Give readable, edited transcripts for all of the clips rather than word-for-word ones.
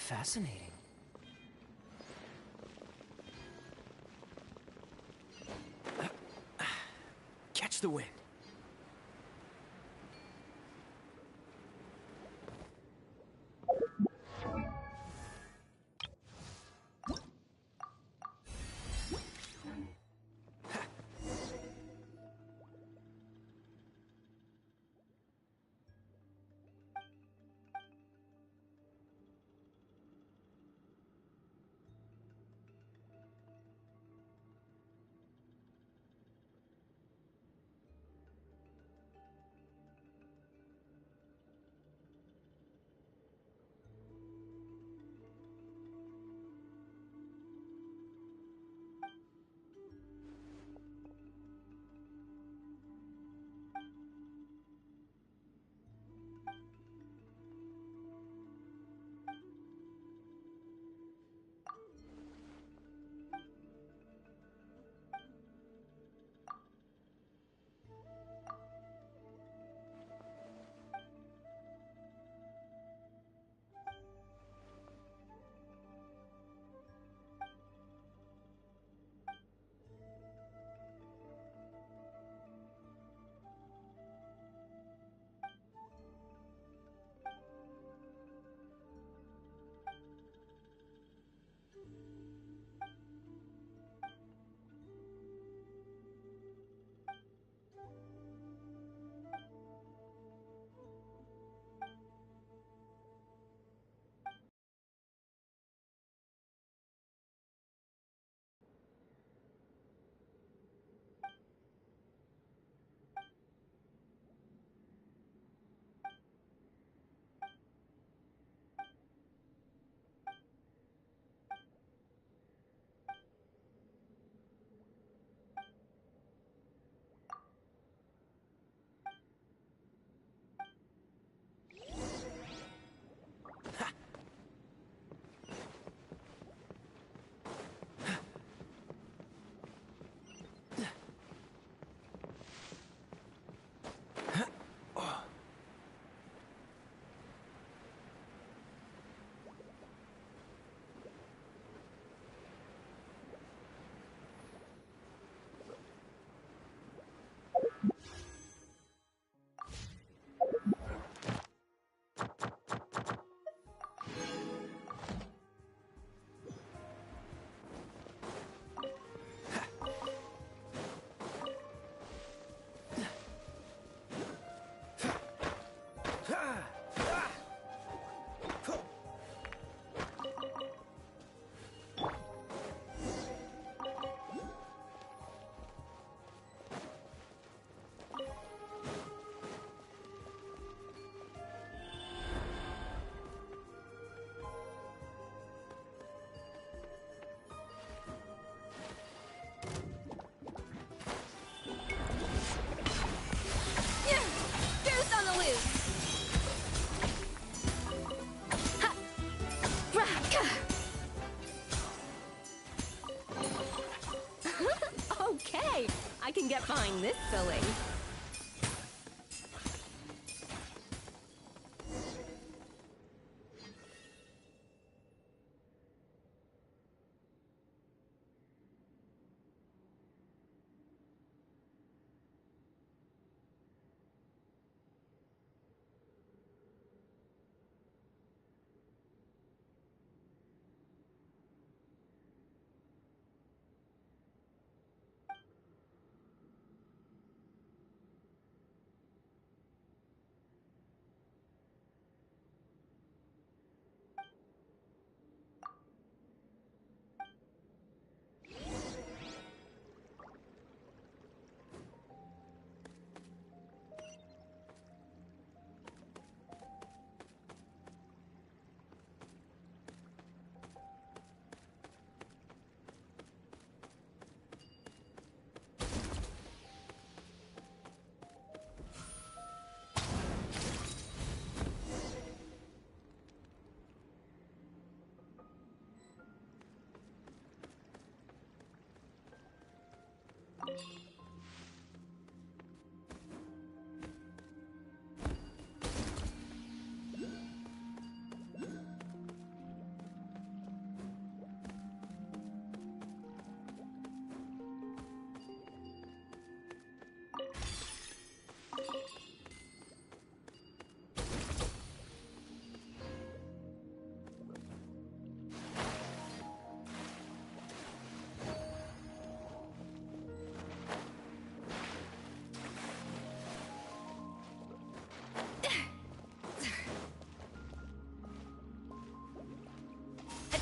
Fascinating. Catch the wind. can get behind this filling.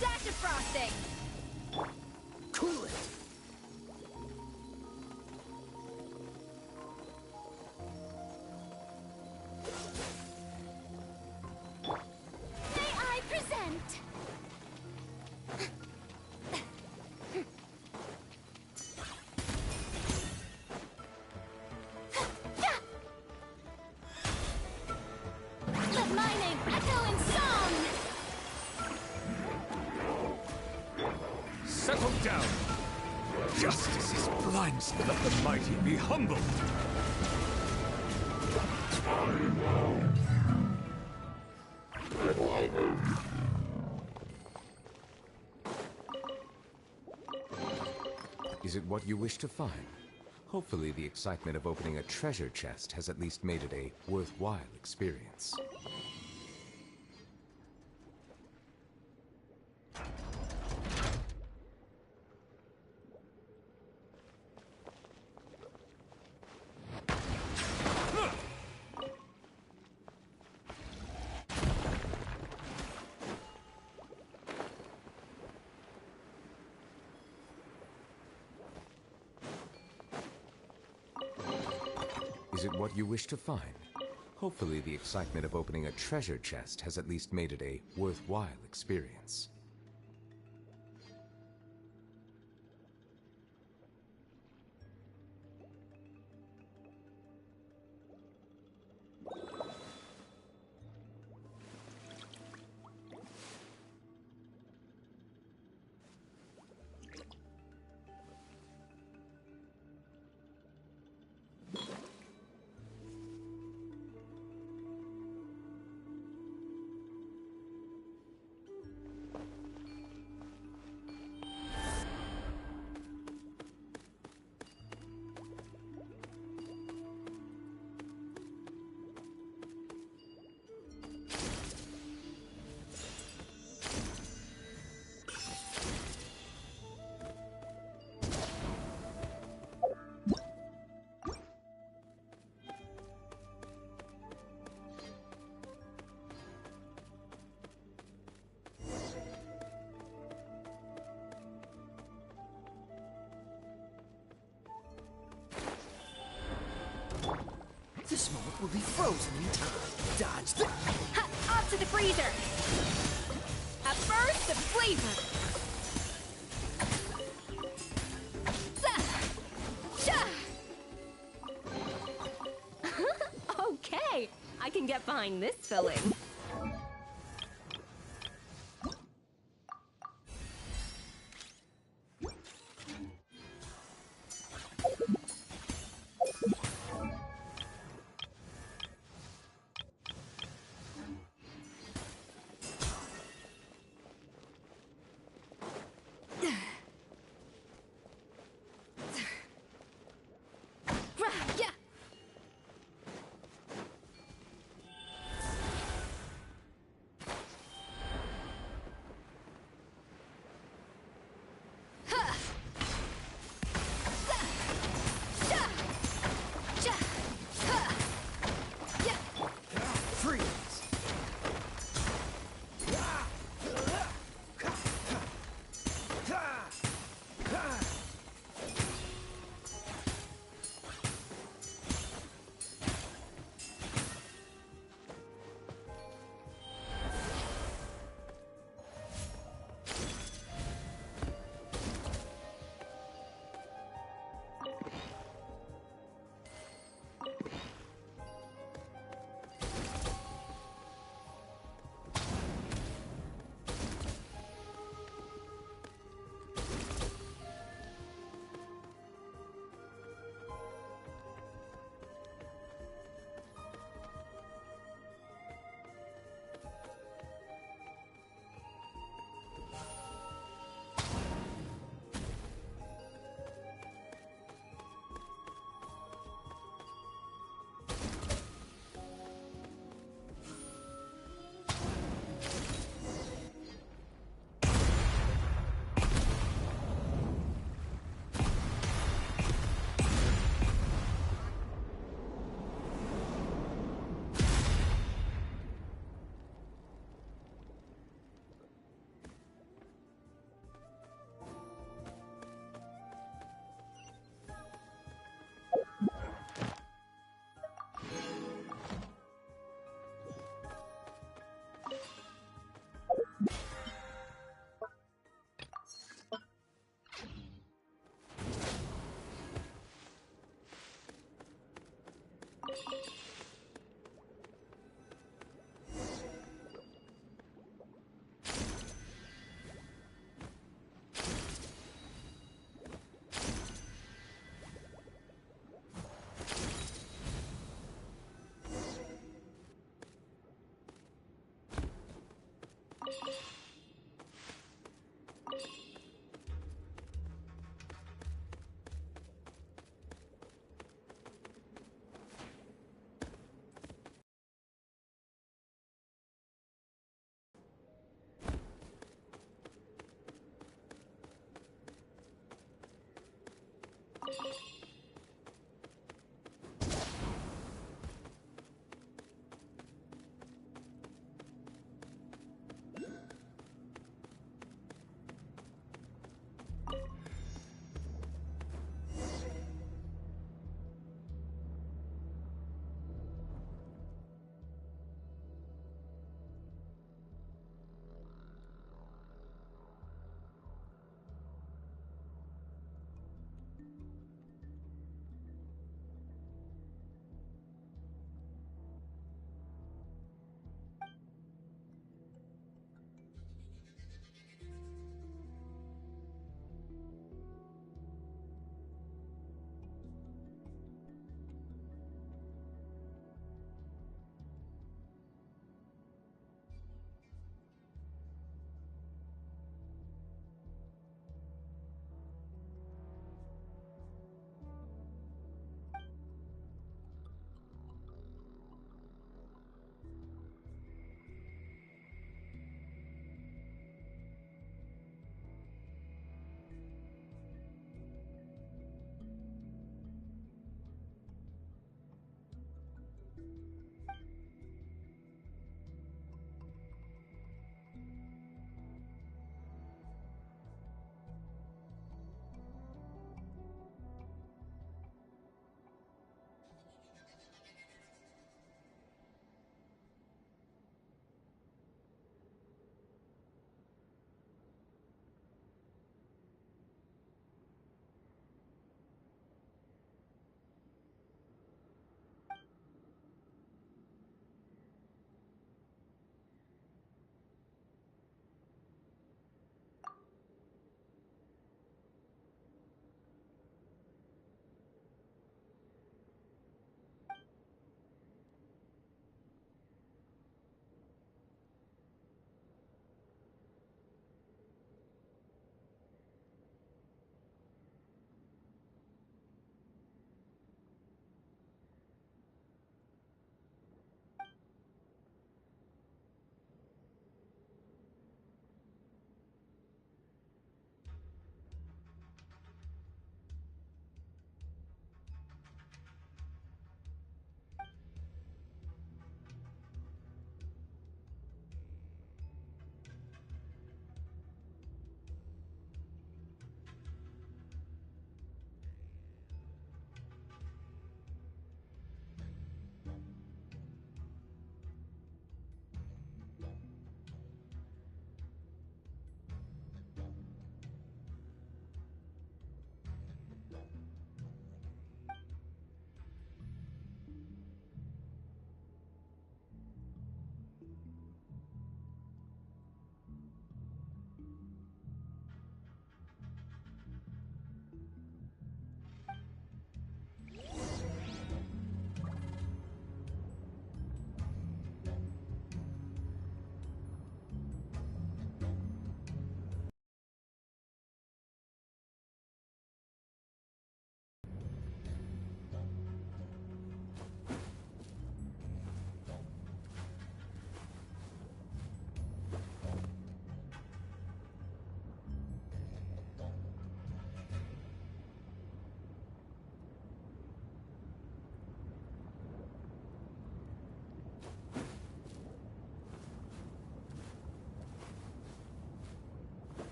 Dash of frosting! Cool it! May I present? Let my name echo in song! Settle down! Justice is blind, so let the mighty be humbled! Is it what you wish to find? Hopefully the excitement of opening a treasure chest has at least made it a worthwhile experience. Is it what you wish to find? Hopefully the excitement of opening a treasure chest has at least made it a worthwhile experience. This moment will be frozen in time. Dodge the... Ha! Off to the freezer! A burst of flavor! Okay, I can get behind this filling.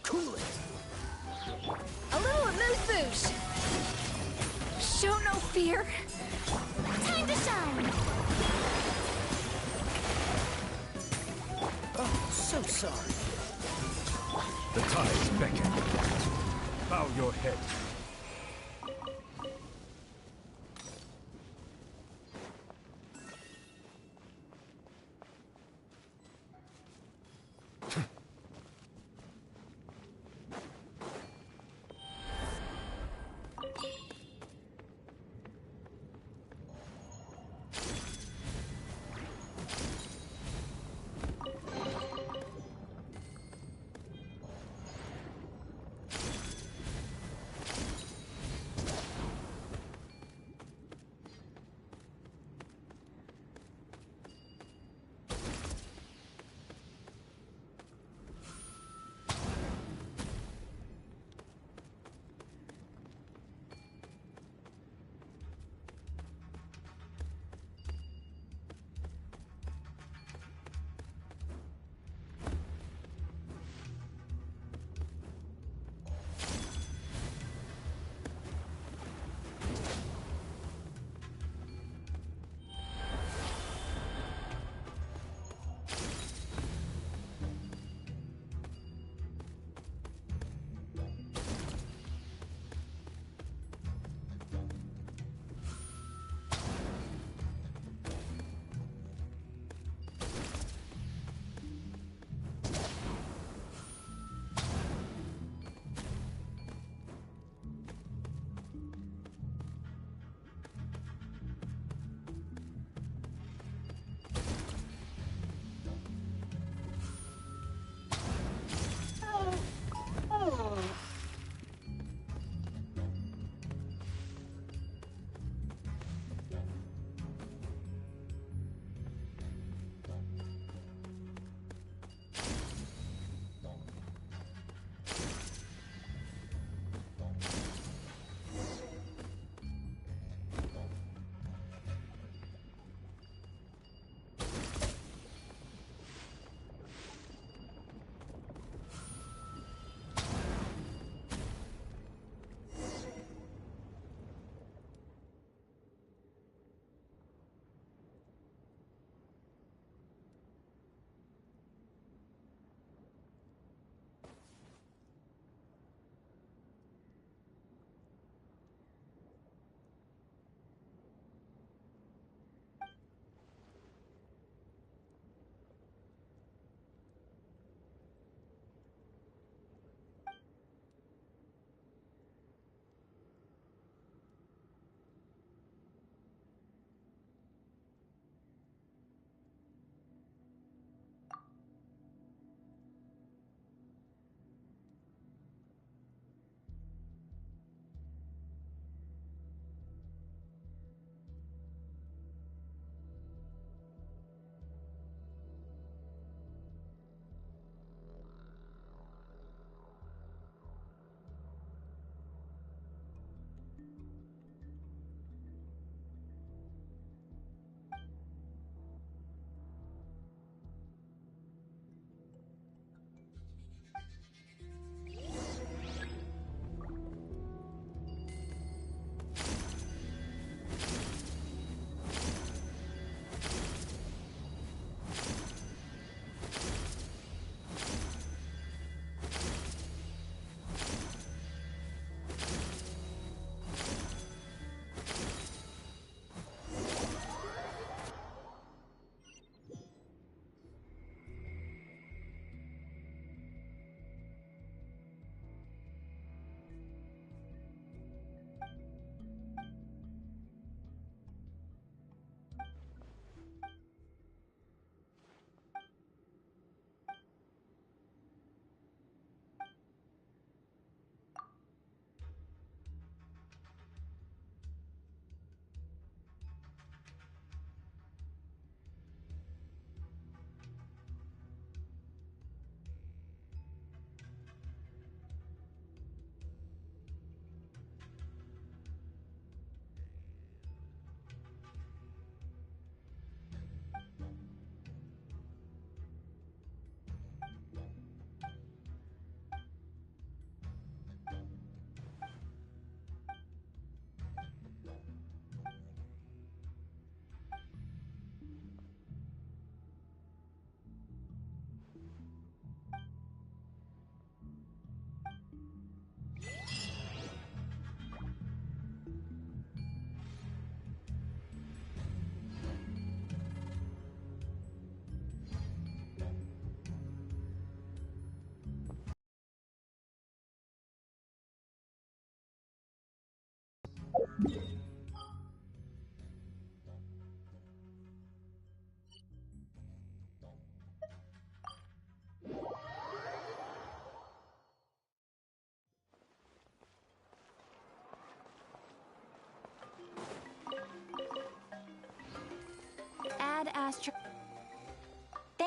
Cool it. A little amuse-bouche. Show no fear. Time to shine. Oh, so sorry. The tides beckon. Bow your head.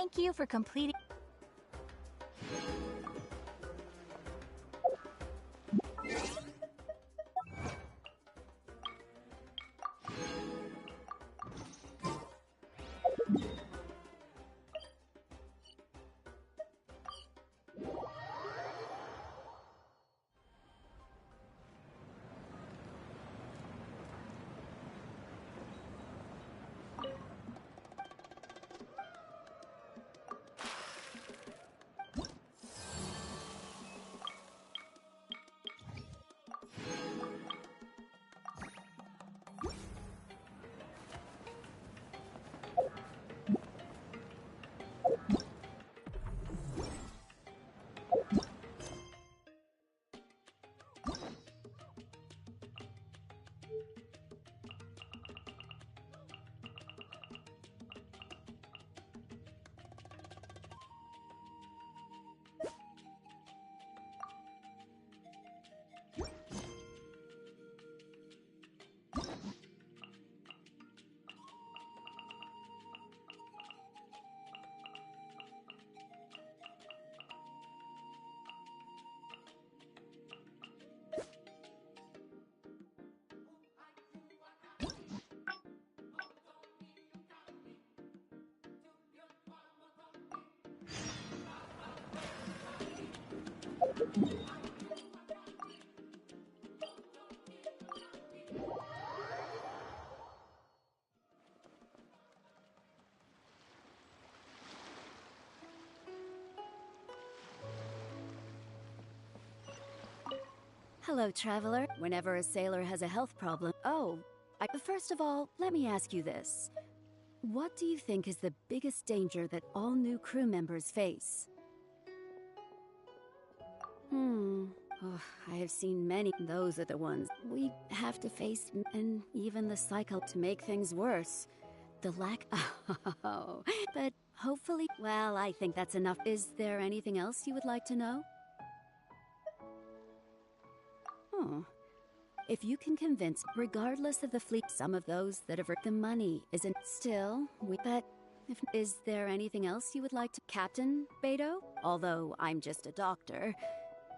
Thank you for completing. Hello, traveler. Whenever a sailor has a health problem... First of all, let me ask you this. What do you think is the biggest danger that all new crew members face? Oh, I have seen many. Those are the ones we have to face, and even the cycle to make things worse. The lack... Oh, but hopefully... Well, I think that's enough. Is there anything else you would like to know? If you can convince, regardless of the fleet, some of those that have the money isn't still, is there anything else you would like to... Captain Beto? Although I'm just a doctor,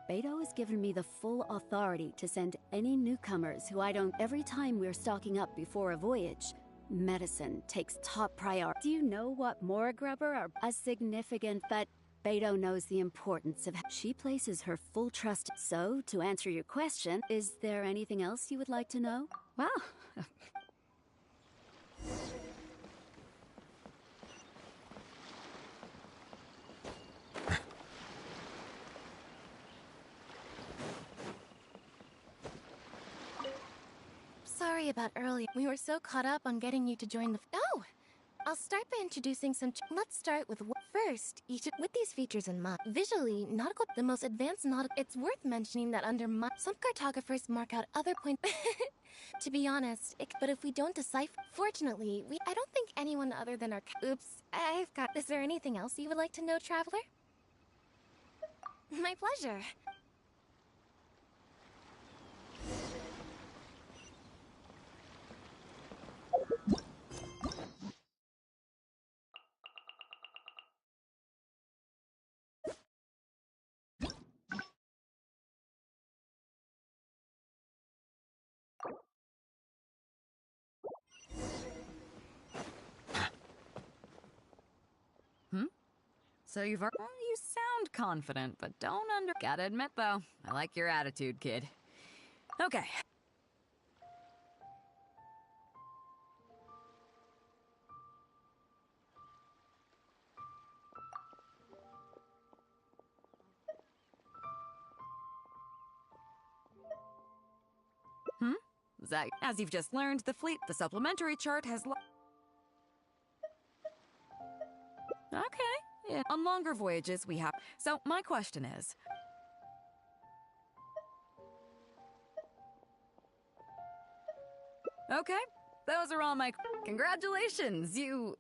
Beto has given me the full authority to send any newcomers who I don't... Every time we're stocking up before a voyage, medicine takes top priority. Do you know what more grubber are a significant, but Beto knows the importance of... She places her full trust. So, to answer your question, is there anything else you would like to know? Wow. Sorry about earlier. We were so caught up on getting you to join the... Oh! I'll start by introducing some... Let's start with... First, with these features in mind. Visually, nautical... The most advanced nautical... It's worth mentioning that under some cartographers mark out other points... To be honest, but if we don't decipher... Fortunately, I don't think anyone other than our... Oops, I've got... Is there anything else you would like to know, traveler? My pleasure. So you sound confident, but don't Gotta admit, though, I like your attitude, kid. Okay. Zach, as you've just learned, the supplementary chart has Okay, yeah. On longer voyages, we have... So, my question is... Okay, those are all my... Congratulations, you...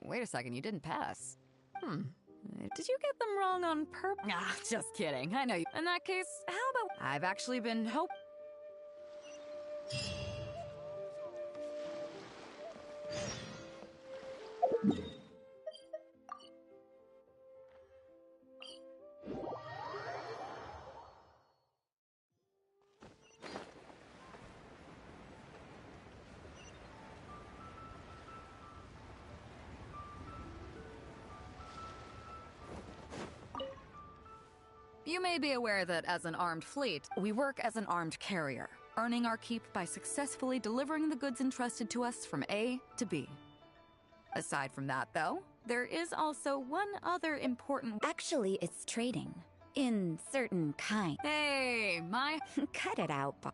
wait a second, you didn't pass. Did you get them wrong on purpose? Ah, just kidding, I know you... In that case, how about... I've actually been You may be aware that as an armed fleet, we work as an armed carrier, earning our keep by successfully delivering the goods entrusted to us from A to B. Aside from that, though, there is also one other important— Actually, it's trading. In certain kind. Hey, my— Cut it out, Bob.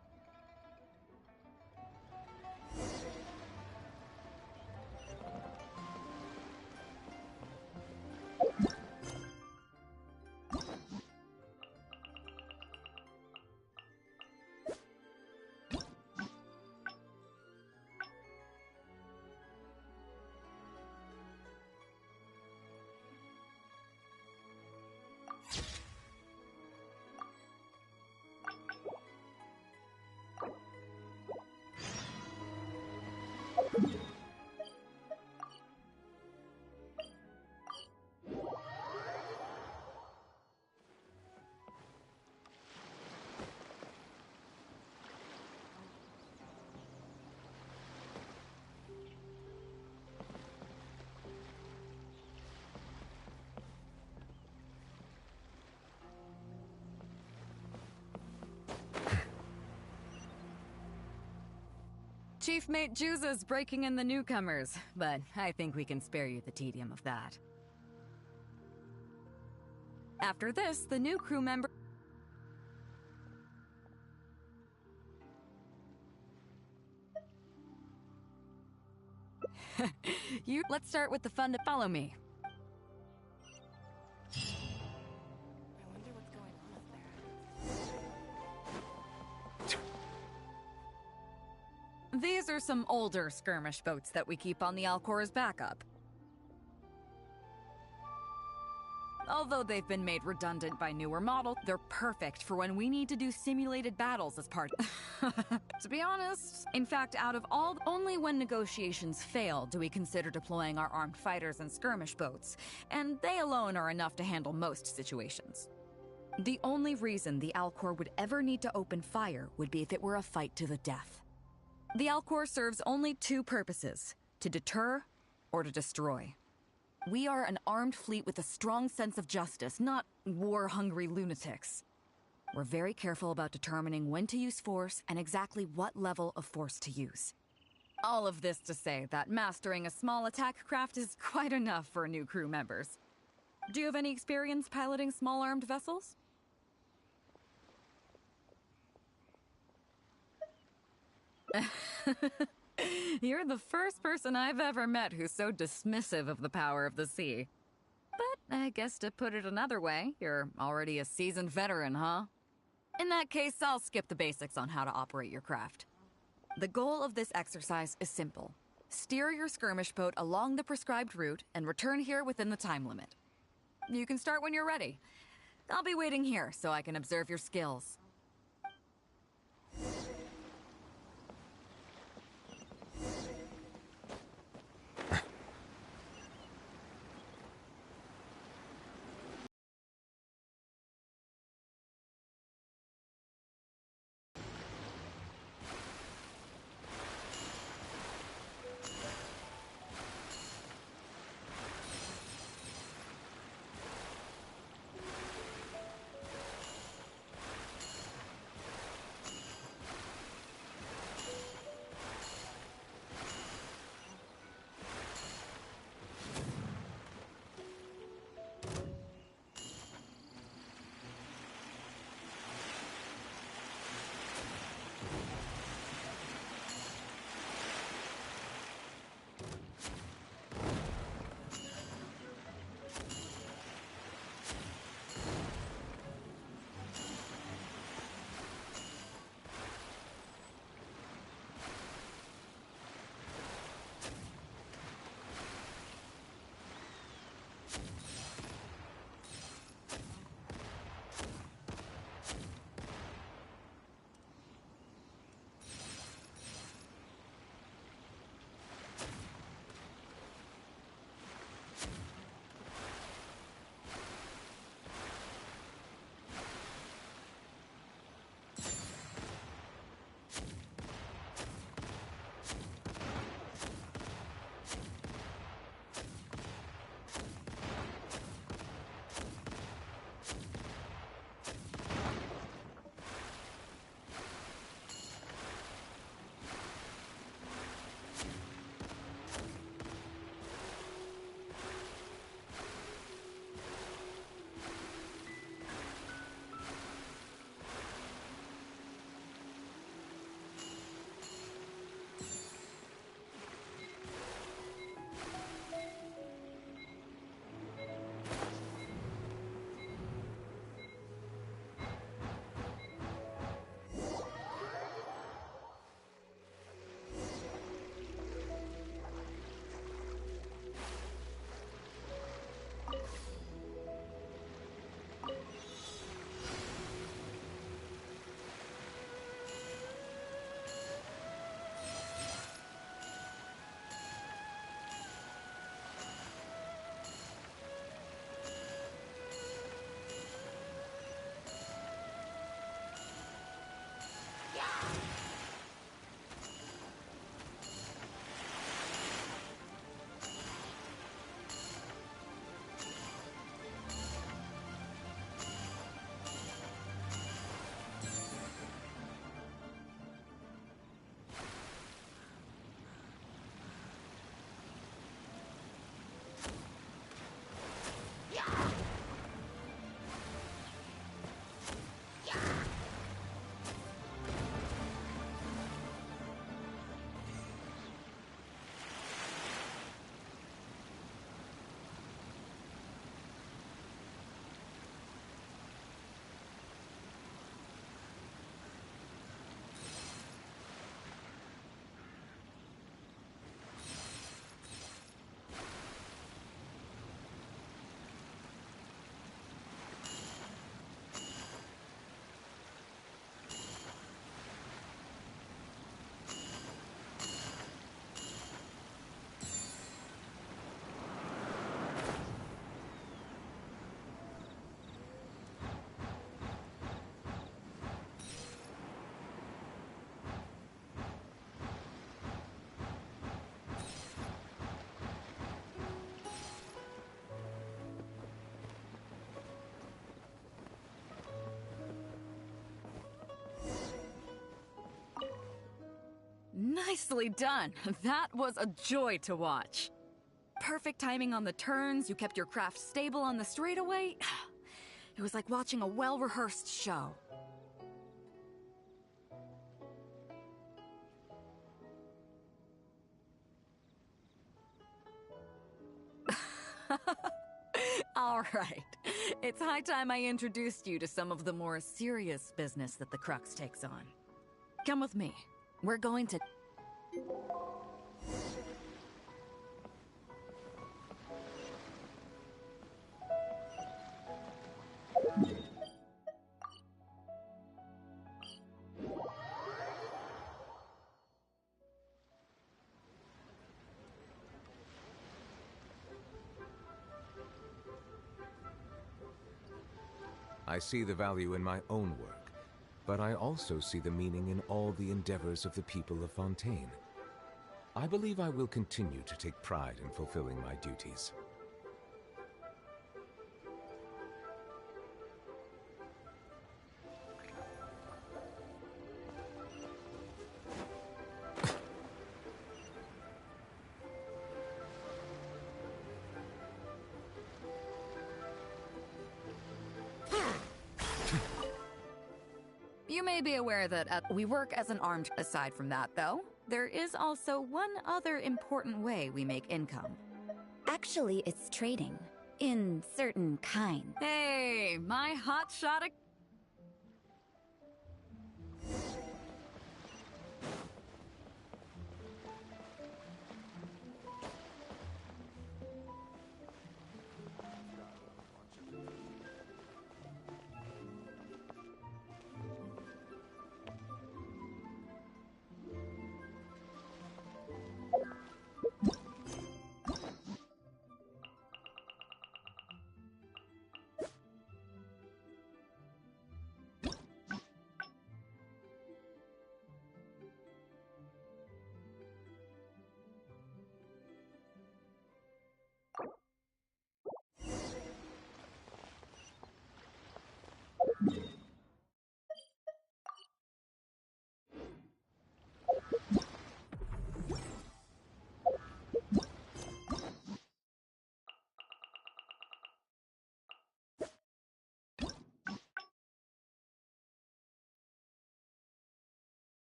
Chief Mate Juza's breaking in the newcomers, but I think we can spare you the tedium of that. After this, the new crew member— Let's start with the fun to follow me. I wonder what's going on up there. These are some older skirmish boats that we keep on the Alcor as backup. Although they've been made redundant by newer models, they're perfect for when we need to do simulated battles as part— To be honest, in fact, out of all— only when negotiations fail do we consider deploying our armed fighters and skirmish boats, and they alone are enough to handle most situations. The only reason the Alcor would ever need to open fire would be if it were a fight to the death. The Alcor serves only two purposes: to deter or to destroy. We are an armed fleet with a strong sense of justice, not war-hungry lunatics. We're very careful about determining when to use force and exactly what level of force to use. All of this to say that mastering a small attack craft is quite enough for new crew members. Do you have any experience piloting small armed vessels? You're the first person I've ever met who's so dismissive of the power of the sea. But I guess to put it another way, you're already a seasoned veteran, huh? In that case, I'll skip the basics on how to operate your craft. The goal of this exercise is simple. Steer your skirmish boat along the prescribed route and return here within the time limit. You can start when you're ready. I'll be waiting here so I can observe your skills. Nicely done. That was a joy to watch. Perfect timing on the turns, you kept your craft stable on the straightaway. It was like watching a well-rehearsed show. All right. It's high time I introduced you to some of the more serious business that the Crux takes on. Come with me. We're going to... I see the value in my own work, but I also see the meaning in all the endeavors of the people of Fontaine. I believe I will continue to take pride in fulfilling my duties. You may be aware that we work as an armed... Aside from that, though, there is also one other important way we make income. Actually, it's trading. In certain kind. Hey, my hotshot...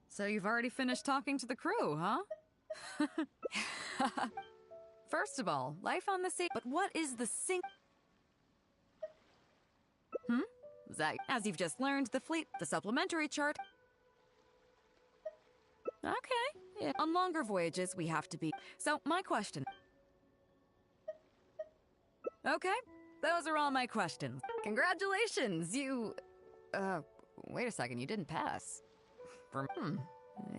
So you've already finished talking to the crew, huh? First of all, life on the sea... But what is the That, as you've just learned, the fleet, the supplementary chart... Okay. Yeah. On longer voyages, we have to be... So, my question... Okay, those are all my questions. Congratulations, you... wait a second, you didn't pass. I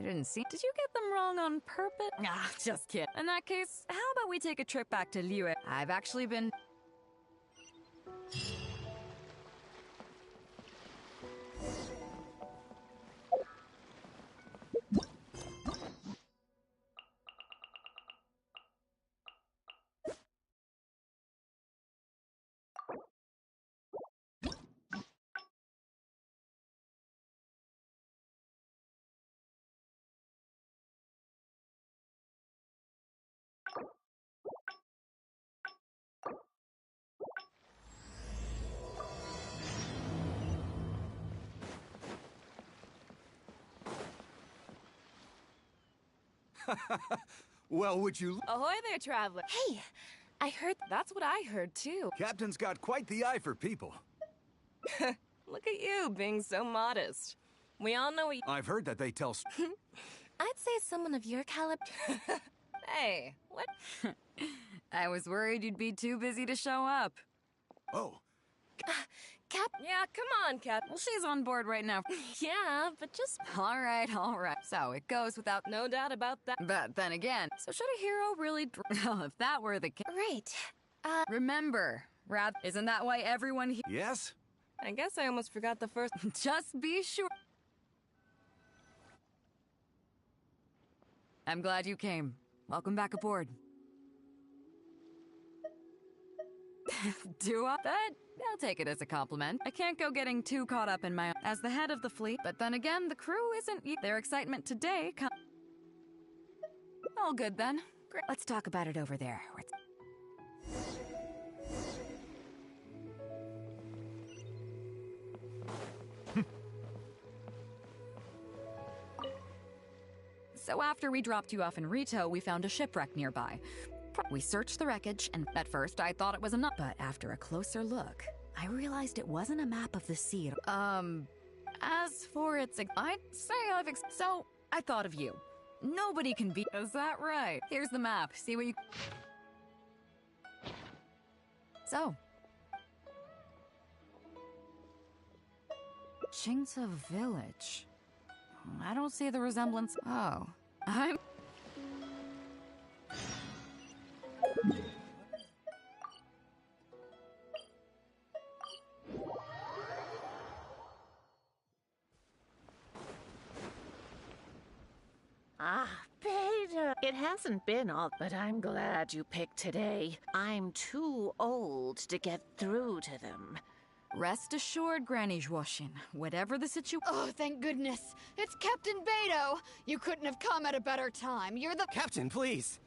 didn't see... Did you get them wrong on purpose? Ah, just kidding. In that case, how about we take a trip back to Liyue? I've actually been... Well, would you... Ahoy there, traveler. Hey, I heard... That's what I heard, too. Captain's got quite the eye for people. Look at you, being so modest. We all know I've heard that they tell... I'd say someone of your caliber... Hey, what? I was worried you'd be too busy to show up. Oh, Cap. Yeah, come on, Cap. Well, she's on board right now. Yeah, but just All right, all right. So it goes without. no doubt about that. But then again, so should a hero really? Oh, if that were the case. Right. Remember, isn't that why everyone here? Yes? I guess I almost forgot the first. Just be sure. I'm glad you came. Welcome back aboard. Do I? But I'll take it as a compliment. I can't go getting too caught up in my as the head of the fleet. But then again, the crew isn't their excitement today. All good then. Great. Let's talk about it over there. So after we dropped you off in Rito, we found a shipwreck nearby. We searched the wreckage, and at first I thought it was enough. But after a closer look, I realized it wasn't a map of the sea. As for its, I'd say so I thought of you. Nobody can beat. Is that right? Here's the map. See what you. So. Chingsa Village. I don't see the resemblance. Oh. I'm. Ah, Beta. It hasn't been all, but I'm glad you picked today. I'm too old to get through to them. Rest assured, Granny Zhuoshin, whatever the situation. Oh, thank goodness. It's Captain Beto. You couldn't have come at a better time. You're the. Captain, please.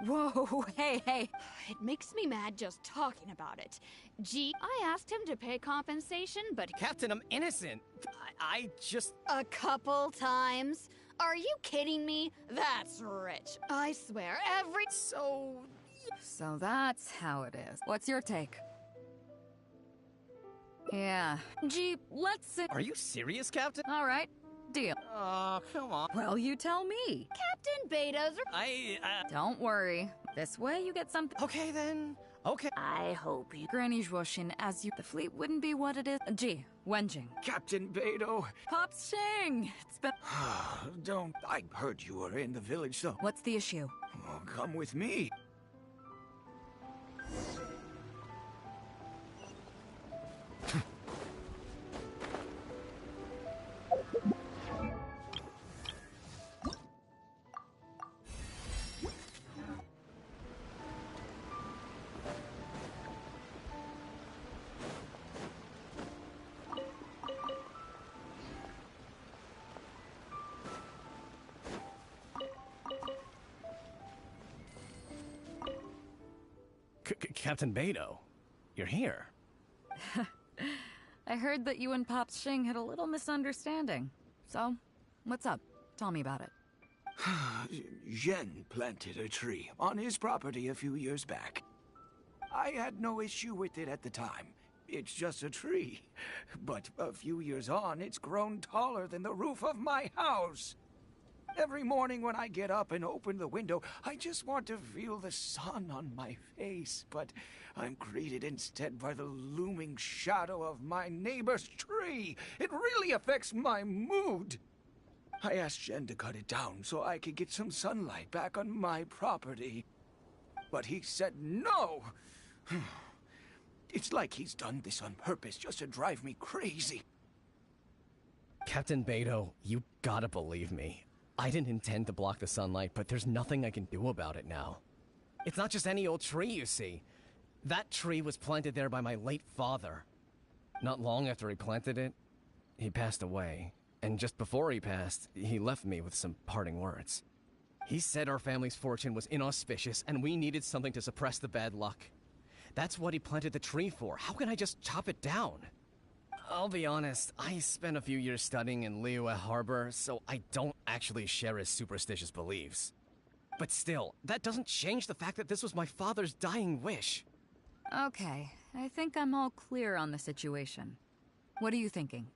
Whoa, hey. It makes me mad just talking about it. Gee, I asked him to pay compensation, but. Captain, I'm innocent. I just. A couple times? Are you kidding me? That's rich. I swear, every. So that's how it is. What's your take? Yeah. Gee, let's see. Are you serious, Captain? All right. Deal. Oh, come on. Well, you tell me. Captain Beto's. Don't worry. This way you get something. Okay, then. Okay. I hope you. Granny Zhuoshin, as you. The fleet wouldn't be what it is. Gee, Wenjing. Captain Beidou. Pops Shing! It's been. Don't. I heard you were in the village, so. What's the issue? Oh, come with me. Captain Beidou, you're here. I heard that you and Pops Shing had a little misunderstanding. So, what's up? Tell me about it. Zhen planted a tree on his property a few years back. I had no issue with it at the time. It's just a tree. But a few years on, it's grown taller than the roof of my house. Every morning when I get up and open the window, I just want to feel the sun on my face. But I'm greeted instead by the looming shadow of my neighbor's tree. It really affects my mood. I asked Zhen to cut it down so I could get some sunlight back on my property. But he said no. It's like he's done this on purpose just to drive me crazy. Captain Beidou, you gotta believe me. I didn't intend to block the sunlight, but there's nothing I can do about it now. It's not just any old tree, you see. That tree was planted there by my late father. Not long after he planted it, he passed away. And just before he passed, he left me with some parting words. He said our family's fortune was inauspicious and we needed something to suppress the bad luck. That's what he planted the tree for. How can I just chop it down? I'll be honest, I spent a few years studying in Liyue Harbor, so I don't actually share his superstitious beliefs. But still, that doesn't change the fact that this was my father's dying wish. Okay, I think I'm all clear on the situation. What are you thinking?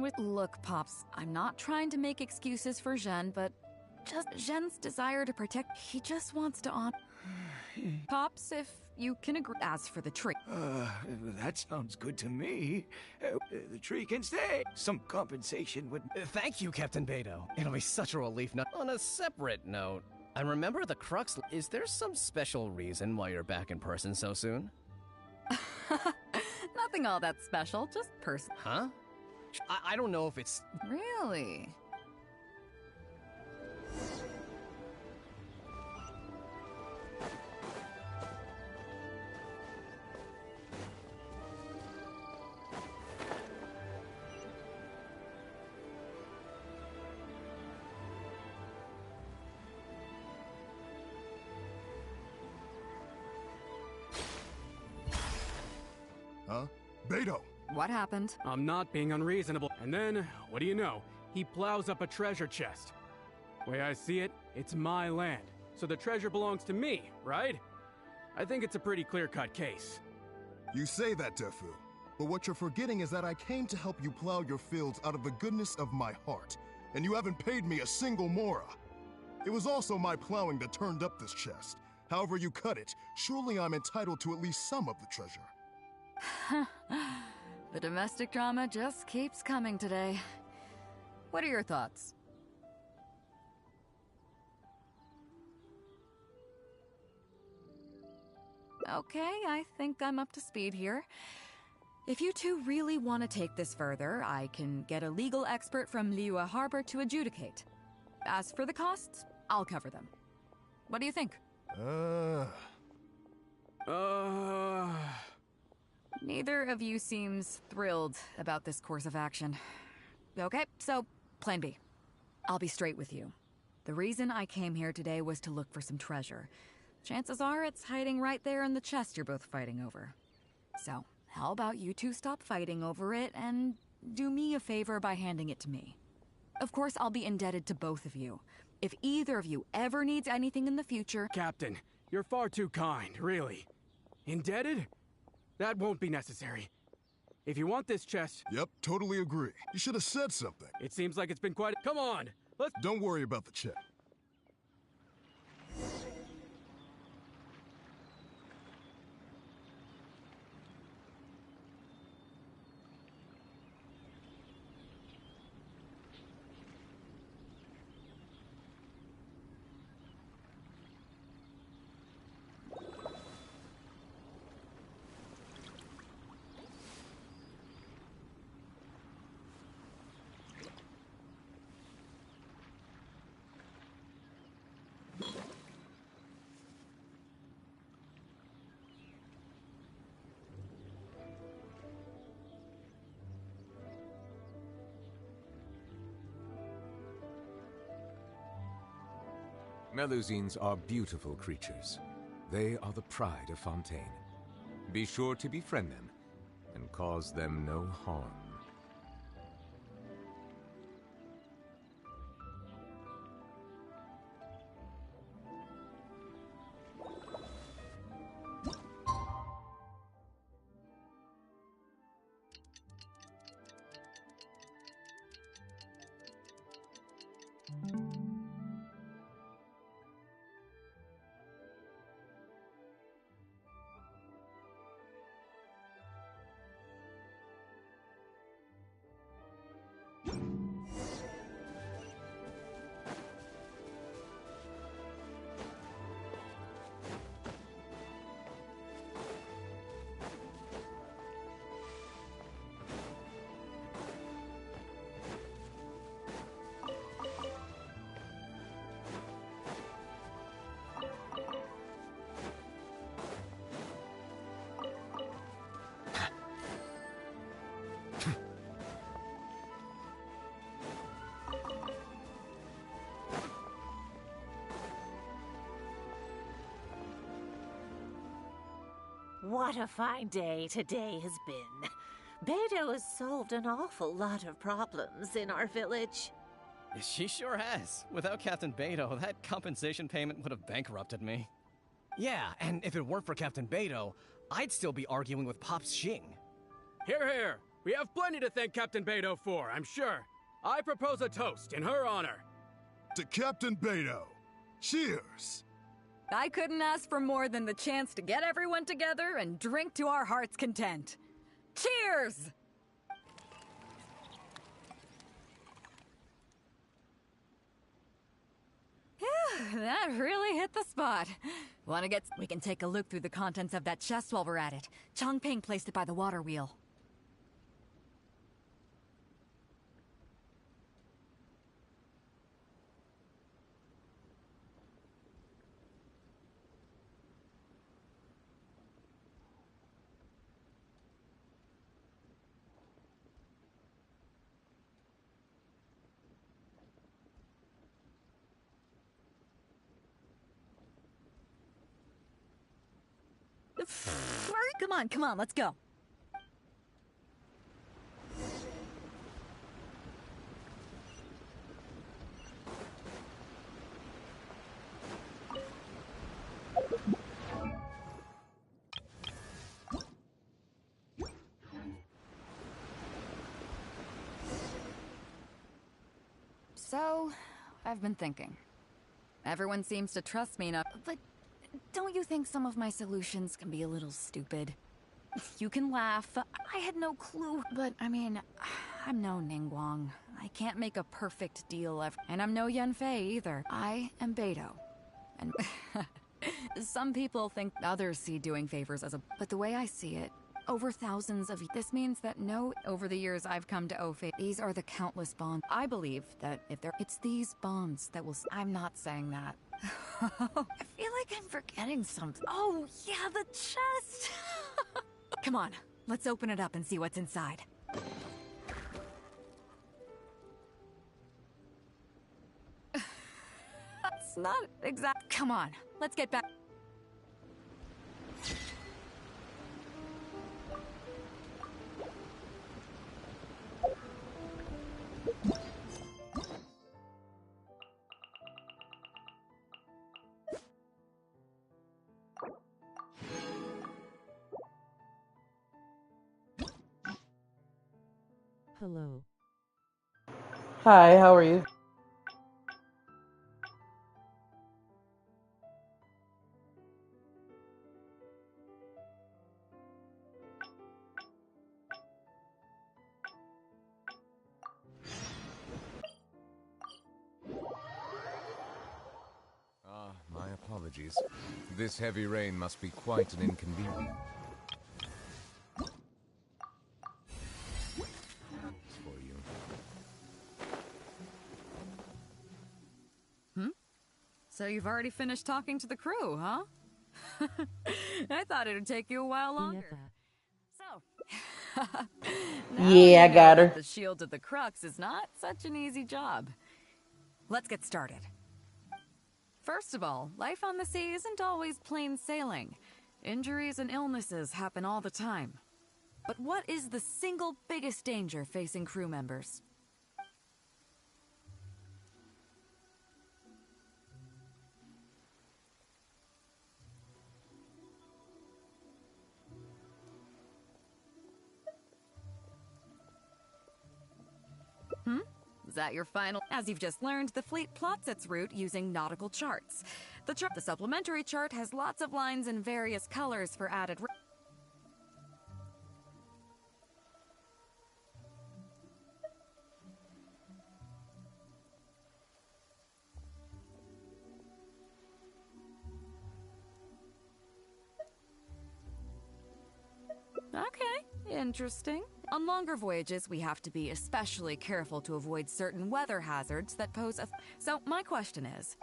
with. Look, Pops, I'm not trying to make excuses for Zhen, but just Zhen's desire to protect. He just wants to on. Pops, if you can agree. As for the tree. That sounds good to me. The tree can stay. Some compensation would. Thank you, Captain Beidou. It'll be such a relief. Now, on a separate note, I remember the crux. Is there some special reason why you're back in person so soon? Nothing all that special, just personal. Huh? I don't know if it's... Really? Huh? Beidou! What happened? I'm not being unreasonable. And then, what do you know? He plows up a treasure chest. Way I see it, it's my land. So the treasure belongs to me, right? I think it's a pretty clear-cut case. You say that, Defu. But what you're forgetting is that I came to help you plow your fields out of the goodness of my heart. And you haven't paid me a single mora. It was also my plowing that turned up this chest. However you cut it, surely I'm entitled to at least some of the treasure. The domestic drama just keeps coming today. What are your thoughts? Okay, I think I'm up to speed here. If you two really want to take this further, I can get a legal expert from Liyue Harbor to adjudicate. As for the costs, I'll cover them. What do you think? Neither of you seems thrilled about this course of action. Okay, so, plan B. I'll be straight with you. The reason I came here today was to look for some treasure. Chances are it's hiding right there in the chest you're both fighting over. So, how about you two stop fighting over it and do me a favor by handing it to me? Of course, I'll be indebted to both of you. If either of you ever needs anything in the future... Captain, you're far too kind, really. Indebted? That won't be necessary. If you want this chest... Yep, totally agree. You should have said something. It seems like it's been quite... Come on! Let's... Don't worry about the check. Melusines are beautiful creatures. They are the pride of Fontaine. Be sure to befriend them, and cause them no harm. What a fine day today has been. Beidou has solved an awful lot of problems in our village. She sure has. Without Captain Beidou, that compensation payment would have bankrupted me. Yeah, and if it weren't for Captain Beidou, I'd still be arguing with Pops Xing. Here, here! We have plenty to thank Captain Beidou for, I'm sure. I propose a toast in her honor. To Captain Beidou. Cheers! I couldn't ask for more than the chance to get everyone together and drink to our heart's content. Cheers! Phew, that really hit the spot. We can take a look through the contents of that chest while we're at it. Chongping placed it by the water wheel. Come on, let's go. So, I've been thinking. Everyone seems to trust me enough, but don't you think some of my solutions can be a little stupid? You can laugh. I had no clue, but I mean, I'm no Ningguang. I can't make a perfect deal ever, and I'm no Yanfei either. I am Beidou. And some people think others see doing favors as a... But the way I see it, over thousands of... This means that over the years I've come to owe faith. These are the countless bonds. I believe that it's these bonds that will... I'm not saying that. I feel like I'm forgetting something. Oh, yeah, the chest! Come on, let's open it up and see what's inside. That's not exact. Come on, let's get back. Hello. Hi, how are you? My apologies. This heavy rain must be quite an inconvenience. For you. So you've already finished talking to the crew, huh? I thought it would take you a while longer. So, Yeah, I got her. The Shield of the Crux is not such an easy job. Let's get started. First of all, life on the sea isn't always plain sailing. Injuries and illnesses happen all the time. But what is the single biggest danger facing crew members? Is that your final? As you've just learned, the fleet plots its route using nautical charts. The supplementary chart has lots of lines in various colors for added... Okay, interesting. On longer voyages, we have to be especially careful to avoid certain weather hazards that pose a... So, my question is...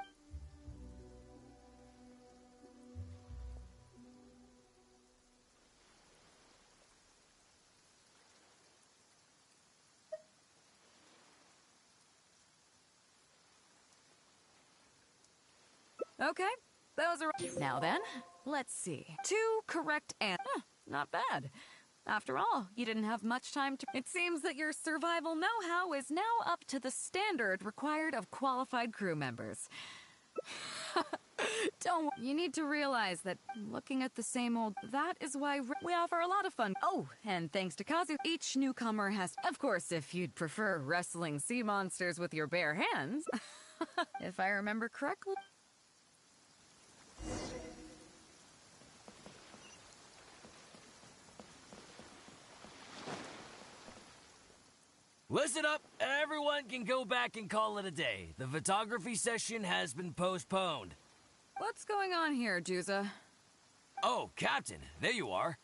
Okay, those are... Now then, let's see. 2 correct and... not bad. After all, you didn't have much time to... It seems that your survival know-how is now up to the standard required of qualified crew members. Don't. You need to realize that looking at the same old. That is why we offer a lot of fun. Oh, and thanks to Kazu, each newcomer has. Of course, if you'd prefer wrestling sea monsters with your bare hands, if I remember correctly. Listen up, everyone can go back and call it a day. The photography session has been postponed. What's going on here, Juza? Oh, Captain, there you are.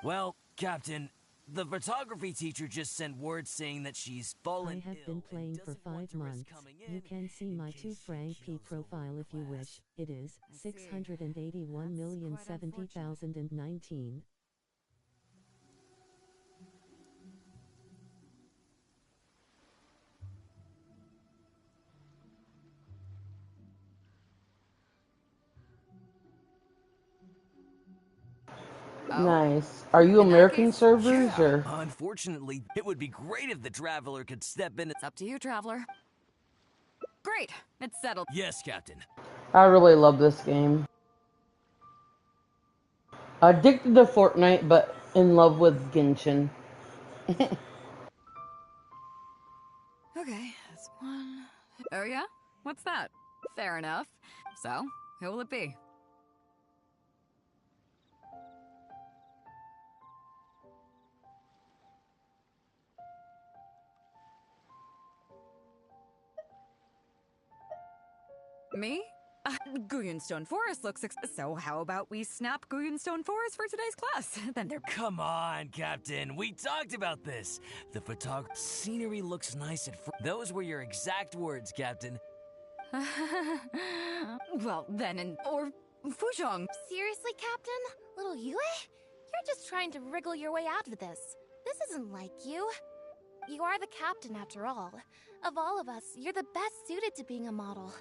Well, Captain, the photography teacher just sent word saying that she's fallen ill. I have been playing for 5 months. You can see my 2 franc P profile if you wish. It is 681,070,019. Nice. Are you American servers or? Unfortunately, it would be great if the Traveler could step in. It's up to you, Traveler. Great, it's settled. Yes, Captain. I really love this game. Addicted to Fortnite, but in love with Genshin. Okay, that's one. Oh yeah? What's that? Fair enough. So, who will it be? Me? Guyunstone Forest looks so how about we snap Guyunstone Forest for today's class? Then they're— Come on, Captain. We talked about this. The scenery looks nice at Those were your exact words, Captain. Well, then, or Fuzhong. Seriously, Captain? Little Yue? You're just trying to wriggle your way out of this. This isn't like you. You are the captain, after all. Of all of us, you're the best suited to being a model.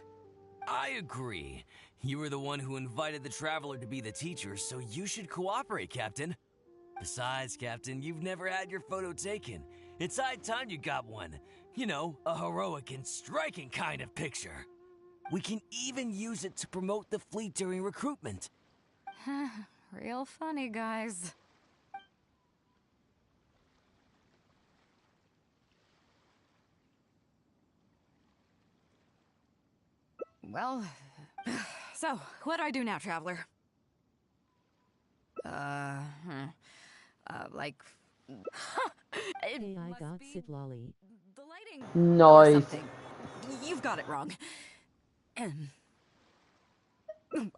I agree. You were the one who invited the Traveler to be the teacher, so you should cooperate, Captain. Besides, Captain, you've never had your photo taken. It's high time you got one. You know, a heroic and striking kind of picture. We can even use it to promote the fleet during recruitment. Real funny, guys. Well, so, what do I do now, Traveler? Like... Hey, I got Sid Lolly. The lighting... Nice. You've got it wrong.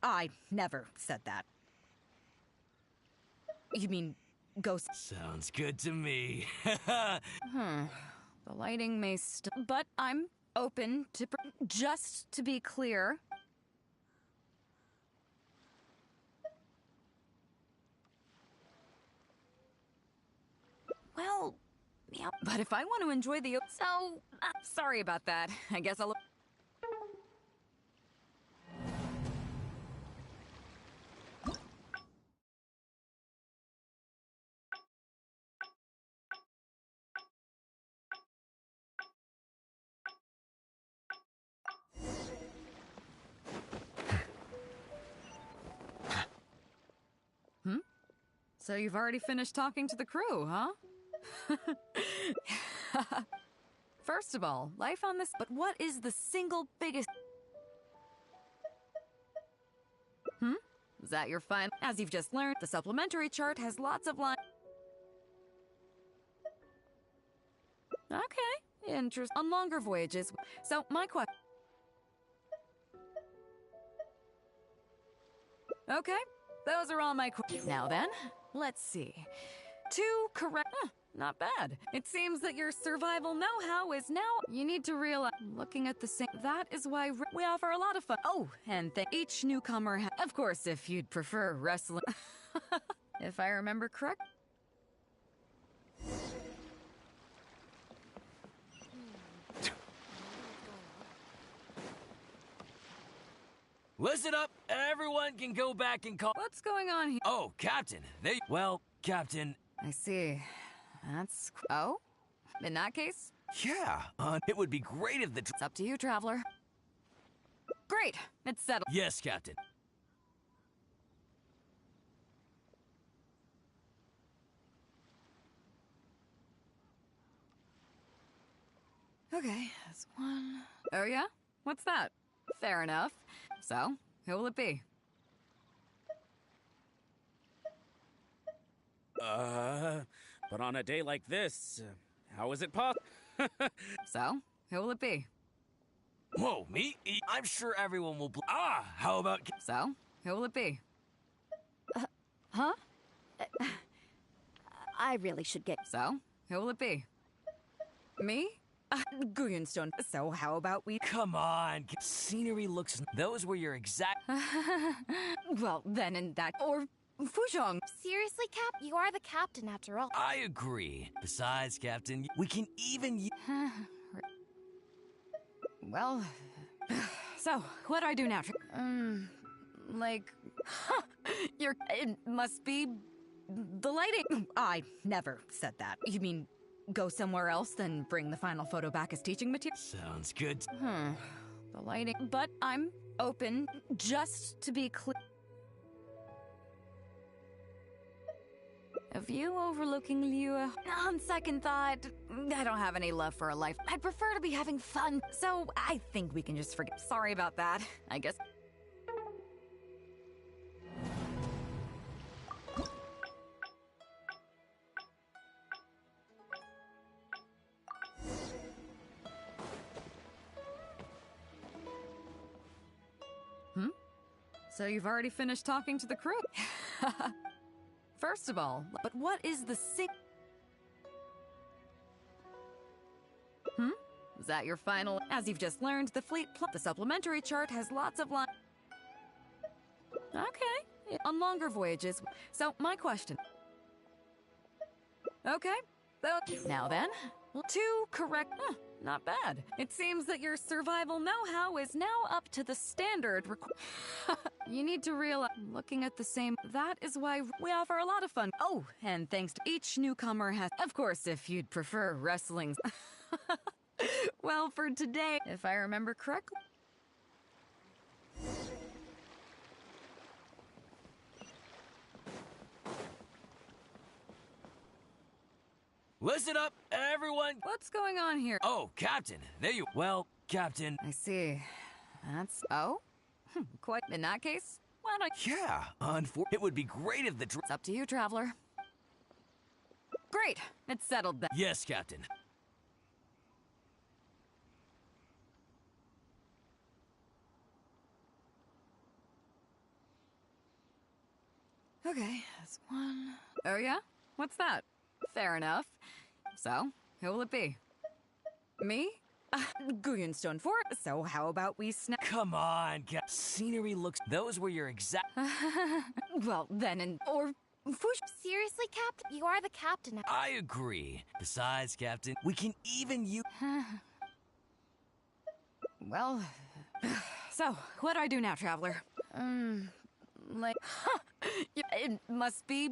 I never said that. You mean ghost? Sounds good to me. The lighting may still... But I'm open to... Just to be clear... Well... Yeah, but if I want to enjoy the... So... sorry about that. I guess I'll... So you've already finished talking to the crew, huh? First of all, life on this... But what is the single biggest... Is that your final... As you've just learned, the supplementary chart has lots of lines... Okay, interest... On longer voyages... So, my question... Okay, those are all my questions. Now then, let's see. 2 correct... not bad. It seems that your survival know-how is now... You need to realize... Looking at the same... That is why we offer a lot of fun. Oh, and each newcomer of course, if you'd prefer wrestling... if I remember correct... Listen up, everyone can go back and call... What's going on here? Oh, Captain, Well, Captain... I see. That's... Oh? In that case? Yeah, it would be great if the... It's up to you, Traveler. Great, it's settled. Yes, Captain. Okay, that's one. Oh yeah? What's that? Fair enough. So, who will it be? But on a day like this, how is it possible? So, who will it be? Whoa, me? I'm sure everyone will how about... So, who will it be? Huh? I really should get... So, who will it be? Me? Guyonstone. So how about we... Come on, scenery looks... Those were your exact... Well, then in that... Or... Fuzhong. Seriously, Cap? You are the captain after all. I agree. Besides, Captain, we can even... Well... So, what do I do now? Like... It must be... The lighting... I never said that. You mean... Go somewhere else, then bring the final photo back as teaching material? Sounds good. The lighting... But I'm open, just to be clear. A view overlooking Liu... On second thought, I don't have any love for a life. I'd prefer to be having fun, so I think we can just forget. Sorry about that, I guess. So you've already finished talking to the crew? First of all, but what is the Is that your final? As you've just learned, the the supplementary chart has lots of lines. Okay, on longer voyages. So, my question. Okay, so now then, 2 correct. Not bad. It seems that your survival know-how is now up to the standard You need to realize, looking at the same, that is why we offer a lot of fun. Oh, and thanks to each newcomer has, of course, if you'd prefer wrestling. Well, for today, if I remember correctly. Listen up, everyone! What's going on here? Oh, Captain, there you... Well, Captain... I see. That's... Oh? Quite... In that case, why don't... Yeah, it would be great if the... It's up to you, Traveler. Great! It's settled then. Yes, Captain. Okay, that's one... Oh yeah? What's that? Fair enough. So, who will it be? Me? Guyonstone 4. So how about we Come on, scenery looks... Those were your exact... Well, then or... Seriously, Captain? You are the captain. I agree. Besides, Captain, we can even use... Well... So, what do I do now, Traveler? Like... It must be...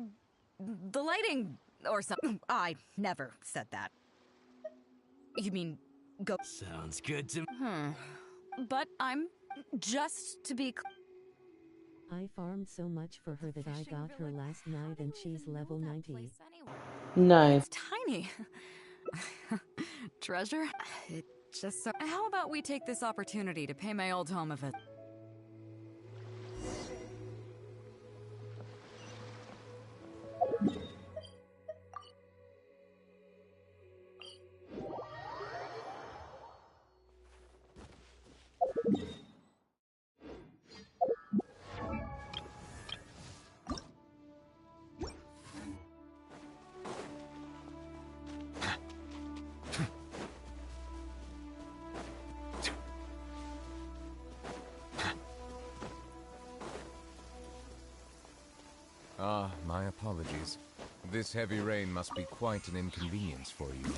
The lighting... Or something. I never said that. You mean... Go... Sounds good to... But I'm... Just to be... I farmed so much for her that I got her last night and she's level 90. Nice. It's tiny. Treasure? It just so... How about we take this opportunity to pay my old home a visit? My apologies. This heavy rain must be quite an inconvenience for you.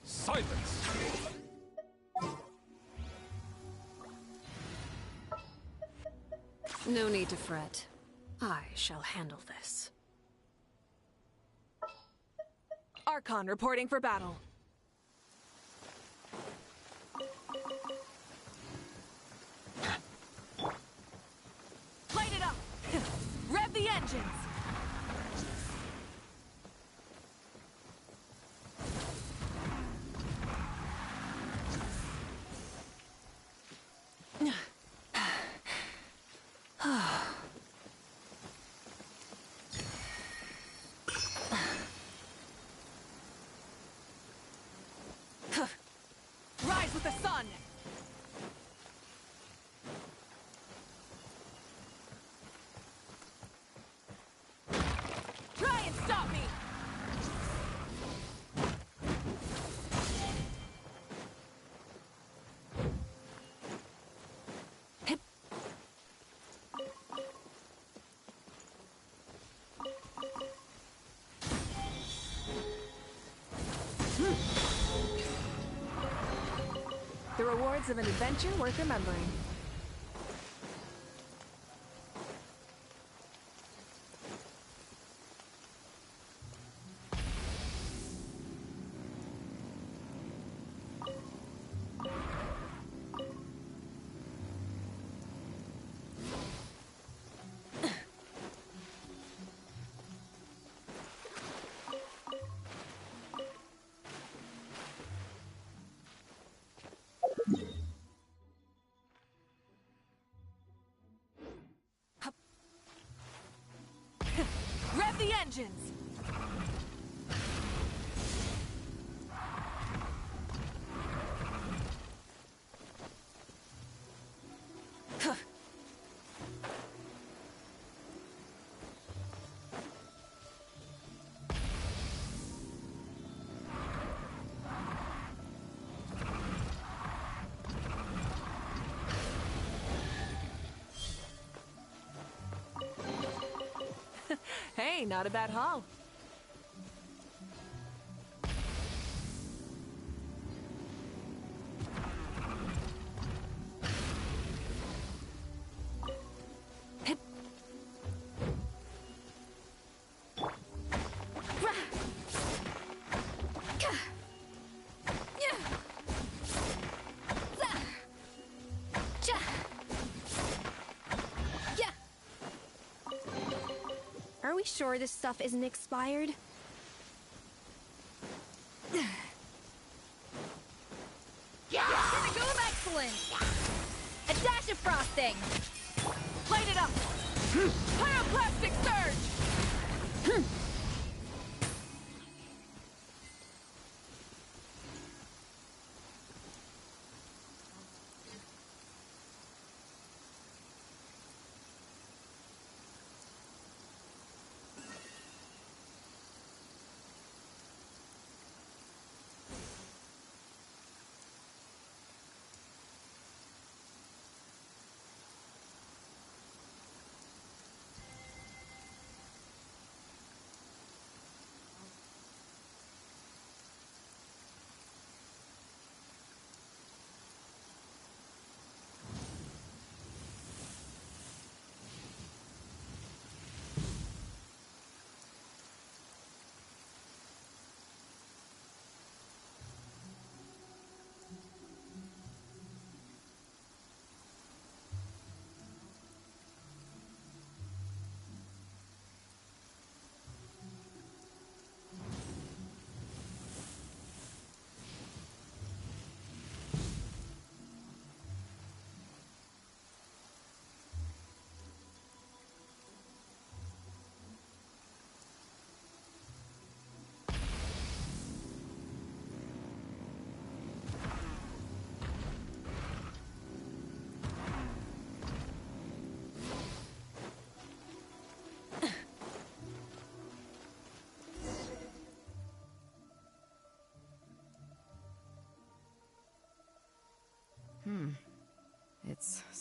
Silence! No need to fret. I shall handle this. Archon reporting for battle. Light it up! Rev the engines! Rise with the sun! Try and stop me! The rewards of an adventure worth remembering. Rev the engines! Hey, not a bad haul. Are we sure this stuff isn't expired? Pinnacle of excellence! A dash of frosting! Light it up! Pyroclastic surge!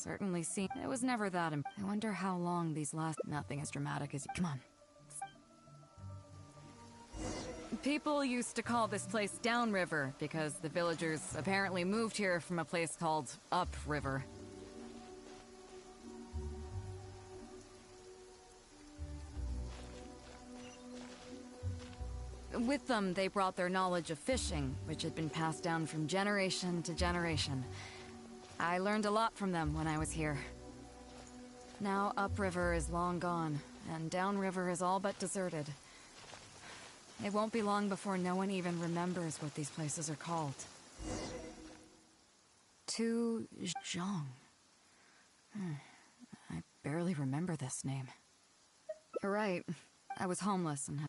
certainly seemed... It was never that I wonder how long these last... Nothing as dramatic as... Come on. People used to call this place Downriver because the villagers apparently moved here from a place called Upriver. With them, they brought their knowledge of fishing, which had been passed down from generation to generation. I learned a lot from them when I was here. Now Upriver is long gone, and Downriver is all but deserted. It won't be long before no one even remembers what these places are called. Tu Zhang. I barely remember this name. You're right. I was homeless and had